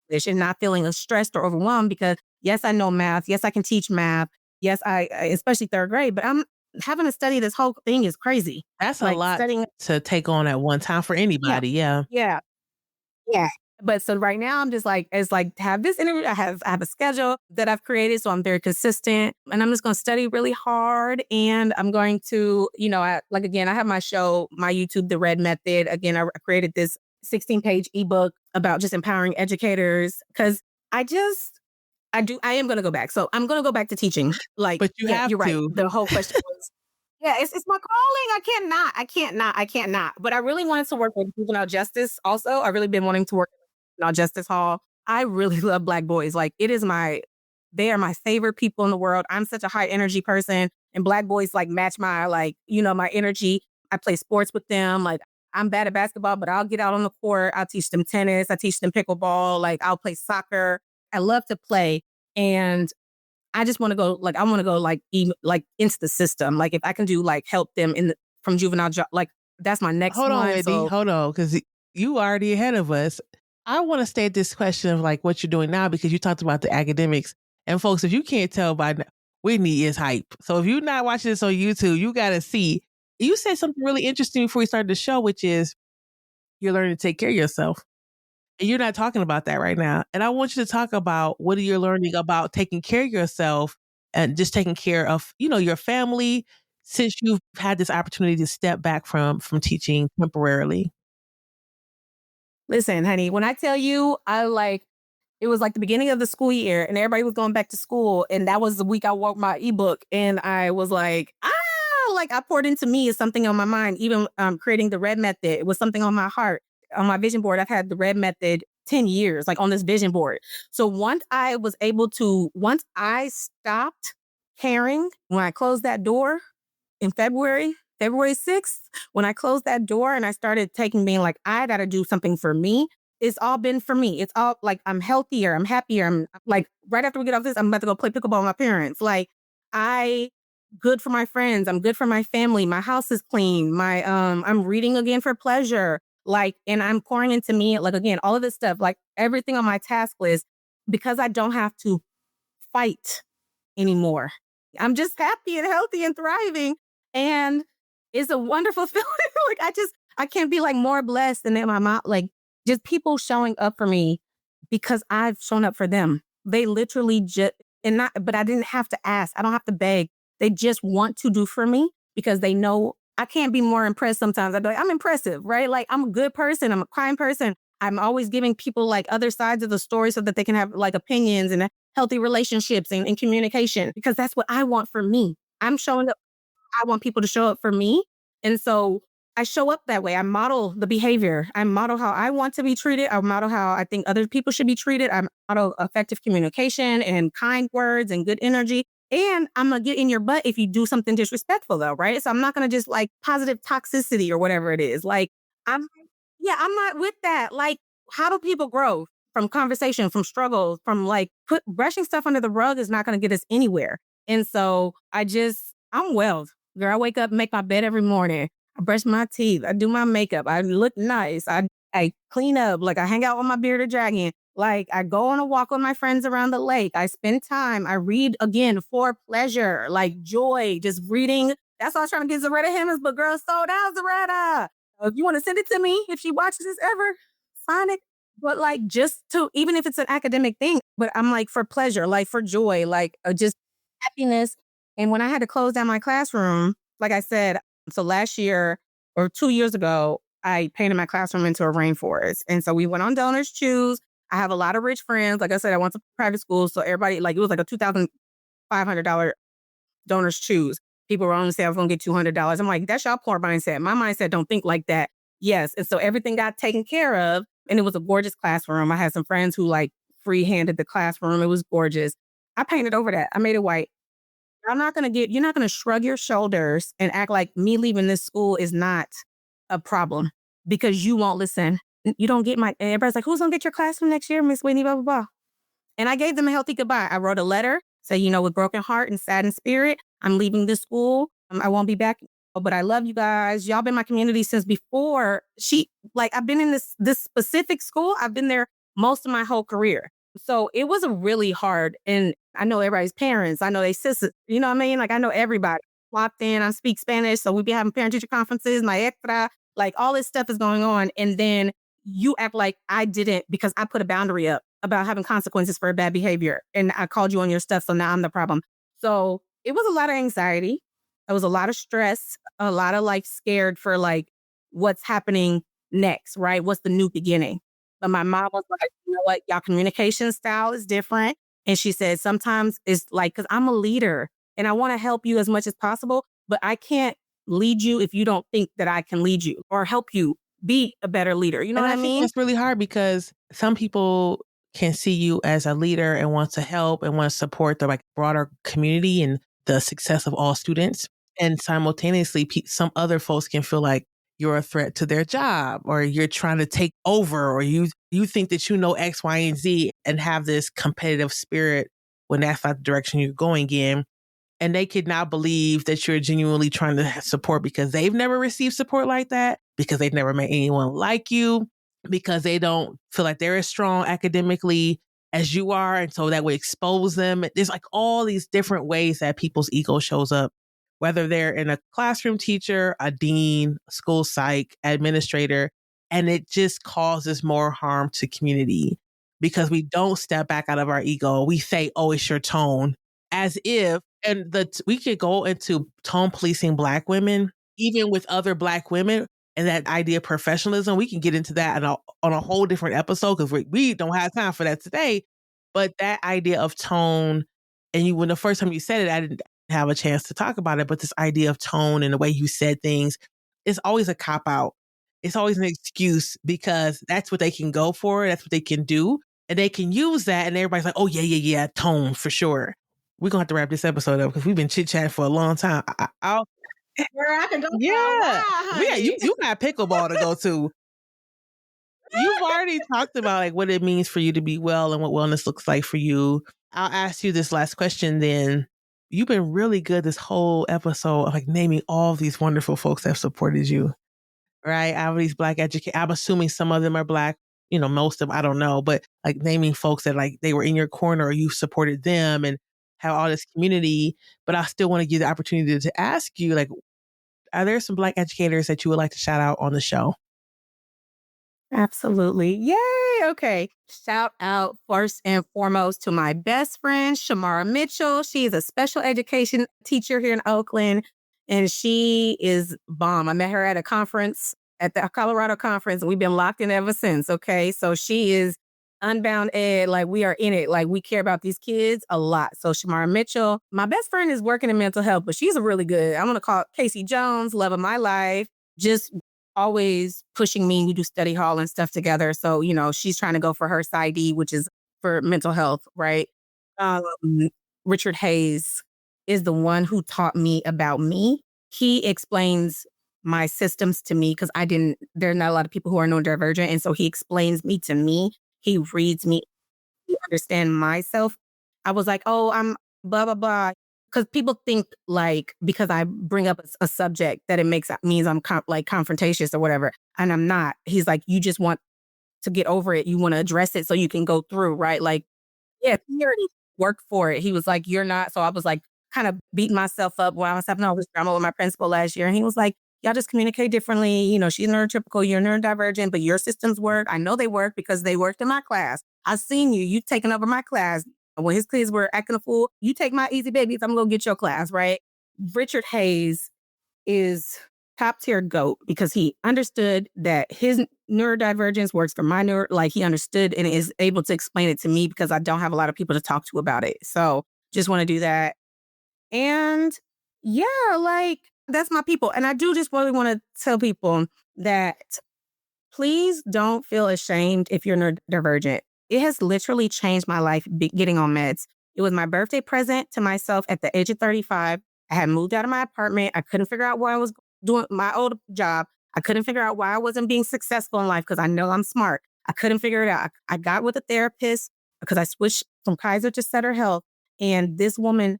A: English and not feeling stressed or overwhelmed because yes, I know math. Yes, I can teach math. Yes, especially third grade, but I'm having to study this whole thing is crazy.
B: That's a
A: Like
B: lot
A: studying.
B: to take on at one time for
A: Yeah.
B: anybody. Yeah.
A: Yeah. Yeah. But so right now I'm just like, it's like to have this interview, I have a schedule that I've created. So I'm very consistent and I'm just going to study really hard. And I'm going to, again, I have my show, my YouTube, The Red Method. Again, I created this 16-page ebook about just empowering educators because I am going to go back. So I'm going to go back to teaching. Like,
B: But you
A: yeah,
B: have
A: you're right.
B: to.
A: The whole question was, yeah, it's my calling. I can't not. But I really wanted to work with juvenile justice also. I really been wanting to work in juvenile justice hall. I really love Black boys. Like they are my favorite people in the world. I'm such a high energy person and Black boys like match my energy. I play sports with them. Like I'm bad at basketball, but I'll get out on the court. I'll teach them tennis. I teach them pickleball. Like I'll play soccer. I love to play. And I just want to go, like, I want to go, like, even, like, into the system. Like, if I can do, like, help them from juvenile, like, that's my next
B: Hold on,
A: one.
B: Whitney.
A: So,
B: Hold on, because you already ahead of us. I want to stay at this question of like what you're doing now because you talked about the academics. And folks, if you can't tell by now, Whitney is hype. So if you're not watching this on YouTube, you got to see. You said something really interesting before we started the show, which is you're learning to take care of yourself. And you're not talking about that right now. And I want you to talk about what are you learning about taking care of yourself and just taking care of, your family since you've had this opportunity to step back from teaching temporarily.
A: listen, honey, when I tell you, it was like the beginning of the school year and everybody was going back to school. And that was the week I wrote my ebook. And I was like I poured into me is something on my mind, even creating the Red Method. It was something on my heart. On my vision board, I've had the Red Method 10 years, like on this vision board. So once I stopped caring, when I closed that door in February 6th, when I closed that door and I started being like, I got to do something for me. It's all been for me. It's all like, I'm healthier. I'm happier. I'm like, right after we get off this, I'm about to go play pickleball with my parents. Like, I good for my friends. I'm good for my family. My house is clean. I'm reading again for pleasure. Like, and I'm pouring into me, like, again, all of this stuff, like everything on my task list, because I don't have to fight anymore. I'm just happy and healthy and thriving. And it's a wonderful feeling. Like I can't be like more blessed than my mom, like just people showing up for me because I've shown up for them. They literally just, but I didn't have to ask. I don't have to beg. They just want to do for me because they know I can't be more impressed sometimes. I'd be like, I'm impressive, right? Like I'm a good person. I'm a kind person. I'm always giving people like other sides of the story so that they can have like opinions and healthy relationships and communication because that's what I want for me. I'm showing up. I want people to show up for me. And so I show up that way. I model the behavior. I model how I want to be treated. I model how I think other people should be treated. I model effective communication and kind words and good energy. And I'm going to get in your butt if you do something disrespectful though, right? So I'm not going to just like positive toxicity or whatever it is. Like I'm, yeah, I'm not with that. Like how do people grow? From conversation, from struggles, from like brushing stuff under the rug is not going to get us anywhere. And so I'm well. Girl, I wake up, make my bed every morning. I brush my teeth. I do my makeup. I look nice. I clean up. Like I hang out with my bearded dragon. Like I go on a walk with my friends around the lake. I spend time. I read again for pleasure, like joy, just reading. That's all I was trying to get Zaretta Hemmings, but girl, sold out Zaretta. If you want to send it to me, if she watches this ever, sign it. But like just to, even if it's an academic thing, but I'm like for pleasure, like for joy, like just happiness. And when I had to close down my classroom, like I said, so last year or 2 years ago, I painted my classroom into a rainforest. And so we went on Donors Choose. I have a lot of rich friends. Like I said, I went to private school. So everybody, like, it was like a $2,500 Donors Choose. People were only saying I was going to get $200. I'm like, that's y'all poor mindset. My mindset don't think like that. Yes. And so everything got taken care of. And it was a gorgeous classroom. I had some friends who like free-handed the classroom. It was gorgeous. I painted over that. I made it white. You're not going to shrug your shoulders and act like me leaving this school is not a problem because you won't listen. You don't get my, everybody's like, who's going to get your classroom next year, Miss Whitney, blah, blah, blah. And I gave them a healthy goodbye. I wrote a letter, say, with broken heart and saddened spirit, I'm leaving this school. I won't be back, but I love you guys. Y'all been my community since before I've been in this specific school. I've been there most of my whole career. So it was a really hard, and I know everybody's parents. I know they sisters, you know what I mean? Like I know everybody. Swapped in, I speak Spanish. So we be having parent teacher conferences, maestra, like all this stuff is going on. And then you act like I didn't because I put a boundary up about having consequences for bad behavior. And I called you on your stuff. So now I'm the problem. So it was a lot of anxiety. It was a lot of stress, a lot of like scared for like what's happening next, right? What's the new beginning? But my mom was like, you know what? Y'all communication style is different. And she said, sometimes it's like, because I'm a leader and I want to help you as much as possible, but I can't lead you if you don't think that I can lead you or help you be a better leader. You know
B: And
A: what
B: I
A: I
B: think
A: mean?
B: that's really hard because some people can see you as a leader and want to help and want to support the like broader community and the success of all students. And simultaneously, some other folks can feel like you're a threat to their job or you're trying to take over or you think that you know X, Y, and Z and have this competitive spirit when that's not the direction you're going in. And they could not believe that you're genuinely trying to support because they've never received support like that, because they've never met anyone like you, because they don't feel like they're as strong academically as you are. And so that would expose them. There's like all these different ways that people's ego shows up, whether they're in a classroom teacher, a dean, school psych, administrator, and it just causes more harm to community because we don't step back out of our ego. We say, oh, it's your tone, as if, and we could go into tone policing Black women, even with other Black women, and that idea of professionalism. We can get into that on a whole different episode because we don't have time for that today. But that idea of tone, and when the first time you said it, I didn't have a chance to talk about it, but this idea of tone and the way you said things, it's always a cop out. It's always an excuse because that's what they can go for. That's what they can do. And they can use that. And everybody's like, oh, yeah, tone for sure. We're going to have to wrap this episode up because we've been chit-chatting for a long time.
A: Where I can go for a
B: Yeah.
A: while,
B: Yeah,
A: honey.
B: you got pickleball to go to. You've already talked about like what it means for you to be well and what wellness looks like for you. I'll ask you this last question then. You've been really good this whole episode of like naming all these wonderful folks that have supported you, right? Out of these Black educators, I'm assuming some of them are Black, most of them, I don't know, but like naming folks that like they were in your corner or you supported them and have all this community. But I still want to give the opportunity to ask you, like, are there some Black educators that you would like to shout out on the show?
A: Absolutely. Yay. Okay. Shout out first and foremost to my best friend, Shamara Mitchell. She's a special education teacher here in Oakland, and she is bomb. I met her at a conference, at the Colorado conference, and we've been locked in ever since. Okay. So she is unbound ed. Like we are in it. Like we care about these kids a lot. So Shamara Mitchell, my best friend is working in mental health, but she's a really good, I'm going to call it Casey Jones, love of my life. Just always pushing me. We do study hall and stuff together. So, she's trying to go for her PsyD, which is for mental health, right? Um, Richard Hayes is the one who taught me about me. He explains my systems to me because there are not a lot of people who are neurodivergent. And so he explains me to me. He reads me, he understand myself. I was like, oh, I'm blah, blah, blah. Because people think like because I bring up a subject that means I'm confrontatious or whatever, and I'm not. He's like, you just want to get over it. You want to address it so you can go through, right? Like, yeah, he already worked for it. He was like, you're not. So I was like, kind of beating myself up while I was having all this drama with my principal last year, and he was like, y'all just communicate differently. She's neurotypical, you're neurodivergent, but your systems work. I know they work because they worked in my class. I've seen you. You've taken over my class. When his kids were acting a fool, you take my easy babies, I'm going to get your class, right? Richard Hayes is top tier GOAT because he understood that his neurodivergence works for my like he understood and is able to explain it to me because I don't have a lot of people to talk to about it. So just want to do that. And yeah, like that's my people. And I do just really want to tell people that please don't feel ashamed if you're neurodivergent. It has literally changed my life getting on meds. It was my birthday present to myself at the age of 35. I had moved out of my apartment. I couldn't figure out why I was doing my old job. I couldn't figure out why I wasn't being successful in life because I know I'm smart. I couldn't figure it out. I got with a therapist because I switched from Kaiser to Sutter Health. And this woman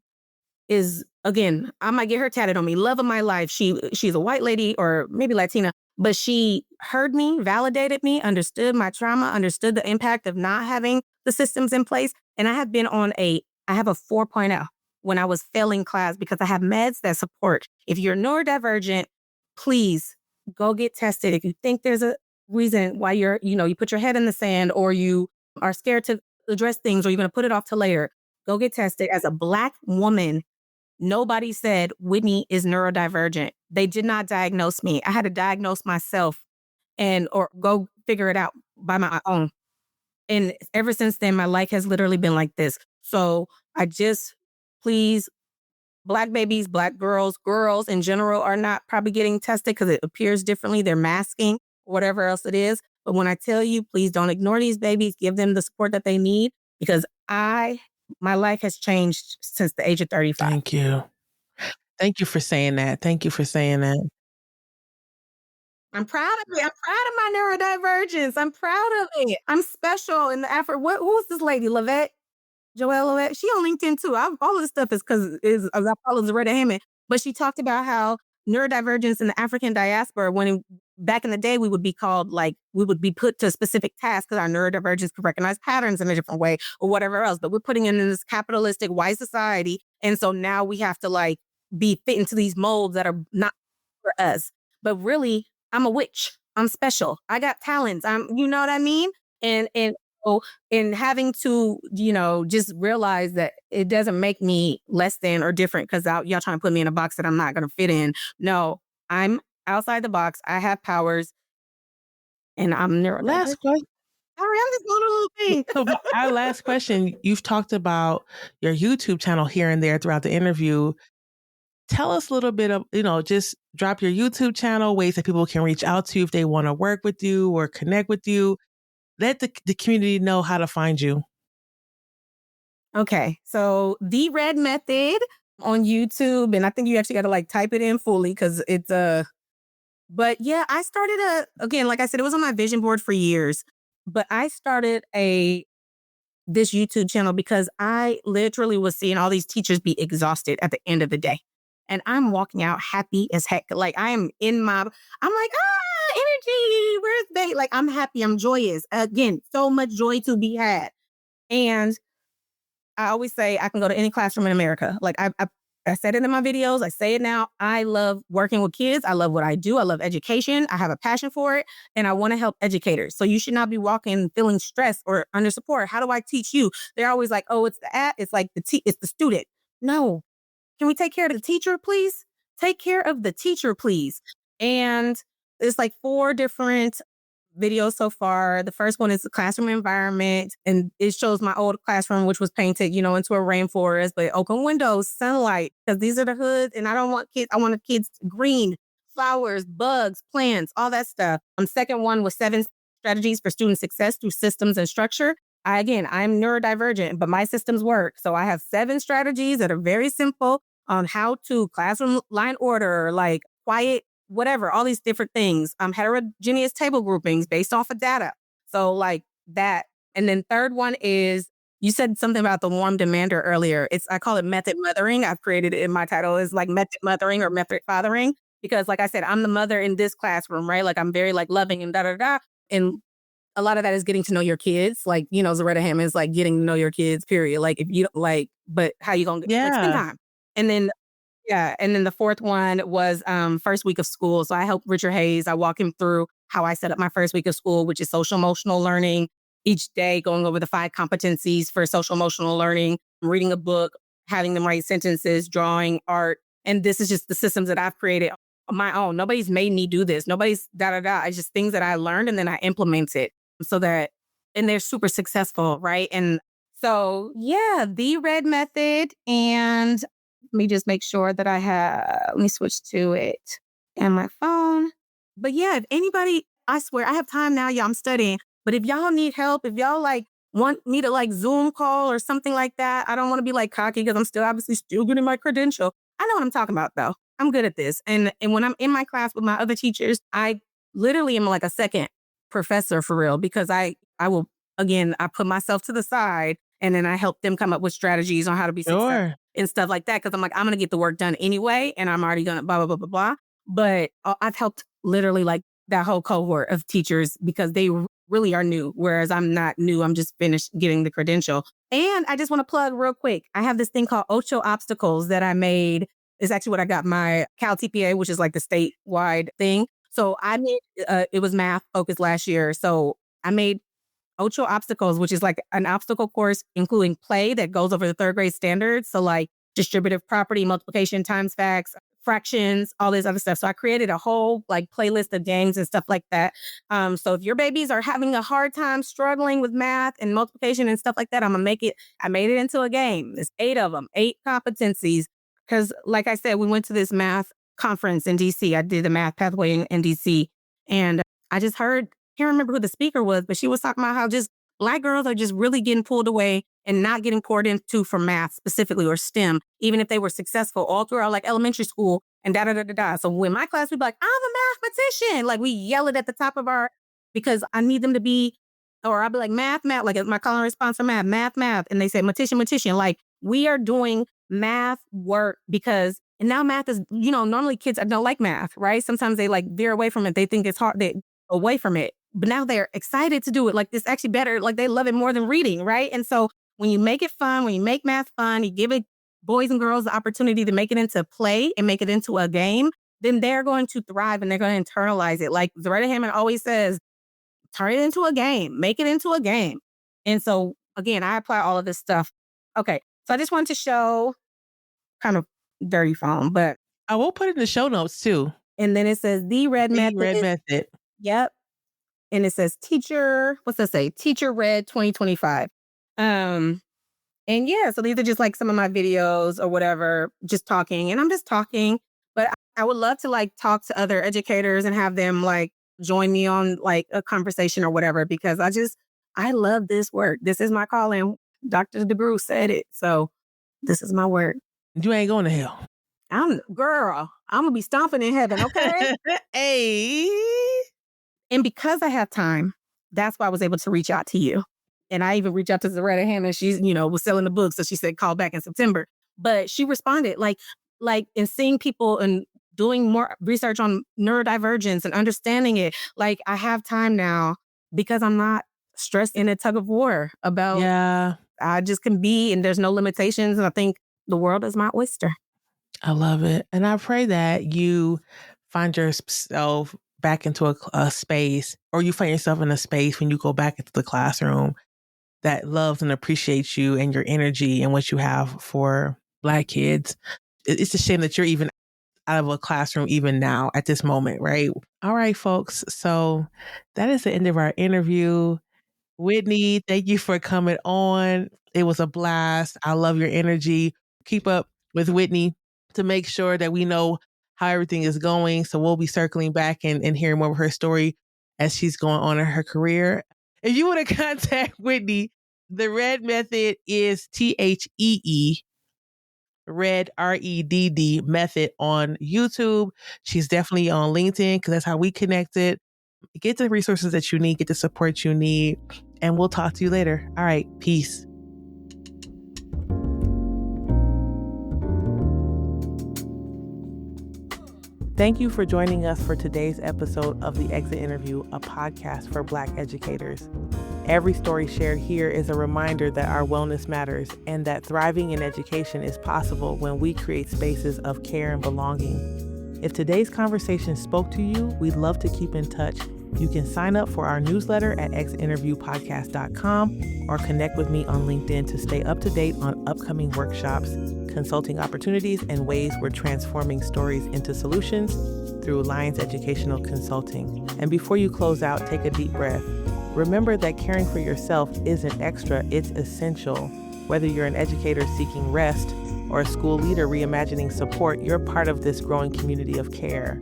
A: is, again, I might get her tatted on me. Love of my life. She's a white lady or maybe Latina, but she heard me, validated me, understood my trauma, understood the impact of not having the systems in place. And I have been I have a 4.0 when I was failing class because I have meds that support. If you're neurodivergent, please go get tested. If you think there's a reason why you put your head in the sand or you are scared to address things or you're going to put it off to later, go get tested. As a Black woman, nobody said Whitney is neurodivergent. They did not diagnose me. I had to diagnose myself or go figure it out by my own. And ever since then, my life has literally been like this. So I just, please, Black babies, Black girls in general are not probably getting tested because it appears differently. They're masking, whatever else it is. But when I tell you, please don't ignore these babies. Give them the support that they need because my life has changed since the age of 35.
B: Thank you. Thank you for saying that. Thank you for saying that.
A: I'm proud of it. I'm proud of my neurodivergence. I'm proud of it. I'm special in the Afro. Who's this lady? Lavette? Joelle Lavette? She on LinkedIn too. All of this stuff is because I follow Zaretta Hammond. But she talked about how neurodivergence in the African diaspora, back in the day, we would be put to a specific task because our neurodivergence could recognize patterns in a different way or whatever else. But we're putting in this capitalistic white society. And so now we have to be fit into these molds that are not for us. But really, I'm a witch. I'm special. I got talents. You know what I mean? And so in having to, just realize that it doesn't make me less than or different because y'all trying to put me in a box that I'm not going to fit in. No, I'm outside the box. I have powers and I'm neurodivergent.
B: Last question.
A: Sorry, I'm just going a little thing.
B: So our last question, you've talked about your YouTube channel here and there throughout the interview. Tell us a little bit of, just drop your YouTube channel, ways that people can reach out to you if they want to work with you or connect with you. Let the community know how to find you.
A: Okay. So The Red Method on YouTube. And I think you actually got to type it in fully because it's but yeah, I started again, like I said, it was on my vision board for years, but I started this YouTube channel because I literally was seeing all these teachers be exhausted at the end of the day. And I'm walking out happy as heck. I'm like, energy, where's they? I'm happy, I'm joyous. Again, so much joy to be had. And I always say I can go to any classroom in America. I said it in my videos. I say it now. I love working with kids. I love what I do. I love education. I have a passion for it. And I want to help educators. So you should not be walking feeling stressed or under support. How do I teach you? They're always like, oh, it's it's the student. No. Can we take care of the teacher, please? Take care of the teacher, please. And it's 4 different videos so far. The first one is the classroom environment, and it shows my old classroom, which was painted, into a rainforest, but open windows, sunlight, because these are the hoods, and I don't want kids. I want the kids green, flowers, bugs, plants, all that stuff. Second one was 7 strategies for student success through systems and structure. I'm neurodivergent, but my systems work. So I have 7 strategies that are very simple on how to classroom line order, quiet whatever, all these different things. Heterogeneous table groupings based off of data. So that. And then third one is, you said something about the warm demander earlier. I call it method mothering. I've created it in my title is method mothering or method fathering. Because like I said, I'm the mother in this classroom, right? I'm very loving and da-da-da. And a lot of that is getting to know your kids. Zaretta Hammond is getting to know your kids, period. If you don't but how you gonna spend time? And then yeah. And then the fourth one was first week of school. So I helped Richard Hayes. I walk him through how I set up my first week of school, which is social emotional learning. Each day going over the 5 competencies for social emotional learning, reading a book, having them write sentences, drawing, art. And this is just the systems that I've created my own. Nobody's made me do this. Nobody's da da da. It's just things that I learned and then I implement it so that, and they're super successful, right? And so, yeah, the red method. And let me just make sure that I have, let me switch to it and my phone. But yeah, if anybody, I swear, I have time now. Yeah, I'm studying. But if y'all need help, if y'all like want me to like Zoom call or something like that, I don't want to be like cocky because I'm still obviously still getting my credential. I know what I'm talking about though. I'm good at this. And when I'm in my class with my other teachers, I literally am like a second professor for real because I will, again, I put myself to the side and then I help them come up with strategies on how to be successful
B: Sure.
A: and stuff like that. Cause I'm like, I'm going to get the work done anyway. And I'm already going to blah, blah, blah, blah, blah. But I've helped literally like that whole cohort of teachers because they really are new. Whereas I'm not new. I'm just finished getting the credential. And I just want to plug real quick. I have this thing called Ocho Obstacles that I made. It's actually what I got my Cal TPA, which is like the statewide thing. So I made, it was math focused last year. So I made Ocho Obstacles, which is like an obstacle course, including play that goes over the third grade standards. So like distributive property, multiplication, times facts, fractions, all this other stuff. So I created a whole like playlist of games and stuff like that. So if your babies are having a hard time struggling with math and multiplication and stuff like that, I'm gonna make it, I made it into a game. There's 8 of them, 8 competencies. Cause like I said, we went to this math conference in DC. I did the math pathway in DC. And I just heard, can't remember who the speaker was, but she was talking about how just Black girls are just really getting pulled away and not getting poured into for math specifically or STEM, even if they were successful all throughout like elementary school and da da da da da. So when my class, we'd be like, I'm a mathematician. Like we yell it at the top of our, because I need them to be, or I'll be like, math, math, like my call and response for math, math, math. And they say, matician, matician. Like we are doing math work because, and now math is, normally kids don't like math, right? Sometimes they like veer away from it. They think it's hard, they away from it. But now they're excited to do it. Like it's actually better. Like they love it more than reading, right? And so when you make it fun, when you make math fun, you give it boys and girls the opportunity to make it into play and make it into a game, then they're going to thrive and they're going to internalize it. Like Zaretta Hammond always says, turn it into a game, make it into a game. And so again, I apply all of this stuff. Okay. So I just wanted to show kind of dirty phone, but
B: I will put it in the show notes too.
A: and then it says the red
B: The
A: method.
B: red method.
A: Yep. And it says teacher, what's that say? Teacher Red 2025. And yeah, so these are just like some of my videos or whatever, just talking. And I'm just talking, but I would love to like talk to other educators and have them like join me on like a conversation or whatever, because I love this work. This is my calling. Dr. DeGrew said it. So this is my work.
B: You ain't going to hell.
A: I'm gonna be stomping in heaven. Okay.
B: Hey.
A: And because I have time, that's why I was able to reach out to you. And I even reached out to Zaretta Hammond. She's, was selling the book. So she said, call back in September. But she responded like in seeing people and doing more research on neurodivergence and understanding it. Like I have time now because I'm not stressed in a tug of war about,
B: Yeah.
A: I just can be, and there's no limitations. And I think the world is my oyster.
B: I love it. And I pray that you find yourself back into a space, or you find yourself in a space when you go back into the classroom that loves and appreciates you and your energy and what you have for Black kids. It's a shame that you're even out of a classroom even now at this moment, right? All right, folks. So that is the end of our interview. Whitney, thank you for coming on. It was a blast. I love your energy. Keep up with Whitney to make sure that we know how everything is going. So we'll be circling back and hearing more of her story as she's going on in her career. If you want to contact Whitney, the Red Method is THEE, Red REDD Method on YouTube. She's definitely on LinkedIn because that's how we connected. Get the resources that you need, get the support you need, and we'll talk to you later. All right, peace. Thank you for joining us for today's episode of The Exit Interview, a podcast for Black educators. Every story shared here is a reminder that our wellness matters and that thriving in education is possible when we create spaces of care and belonging. If today's conversation spoke to you, we'd love to keep in touch. You can sign up for our newsletter at exitinterviewpodcast.com or connect with me on LinkedIn to stay up to date on upcoming workshops, consulting opportunities, and ways we're transforming stories into solutions. through Alliance Educational Consulting. And before you close out, take a deep breath. Remember that caring for yourself isn't extra, it's essential. Whether you're an educator seeking rest or a school leader reimagining support, you're part of this growing community of care.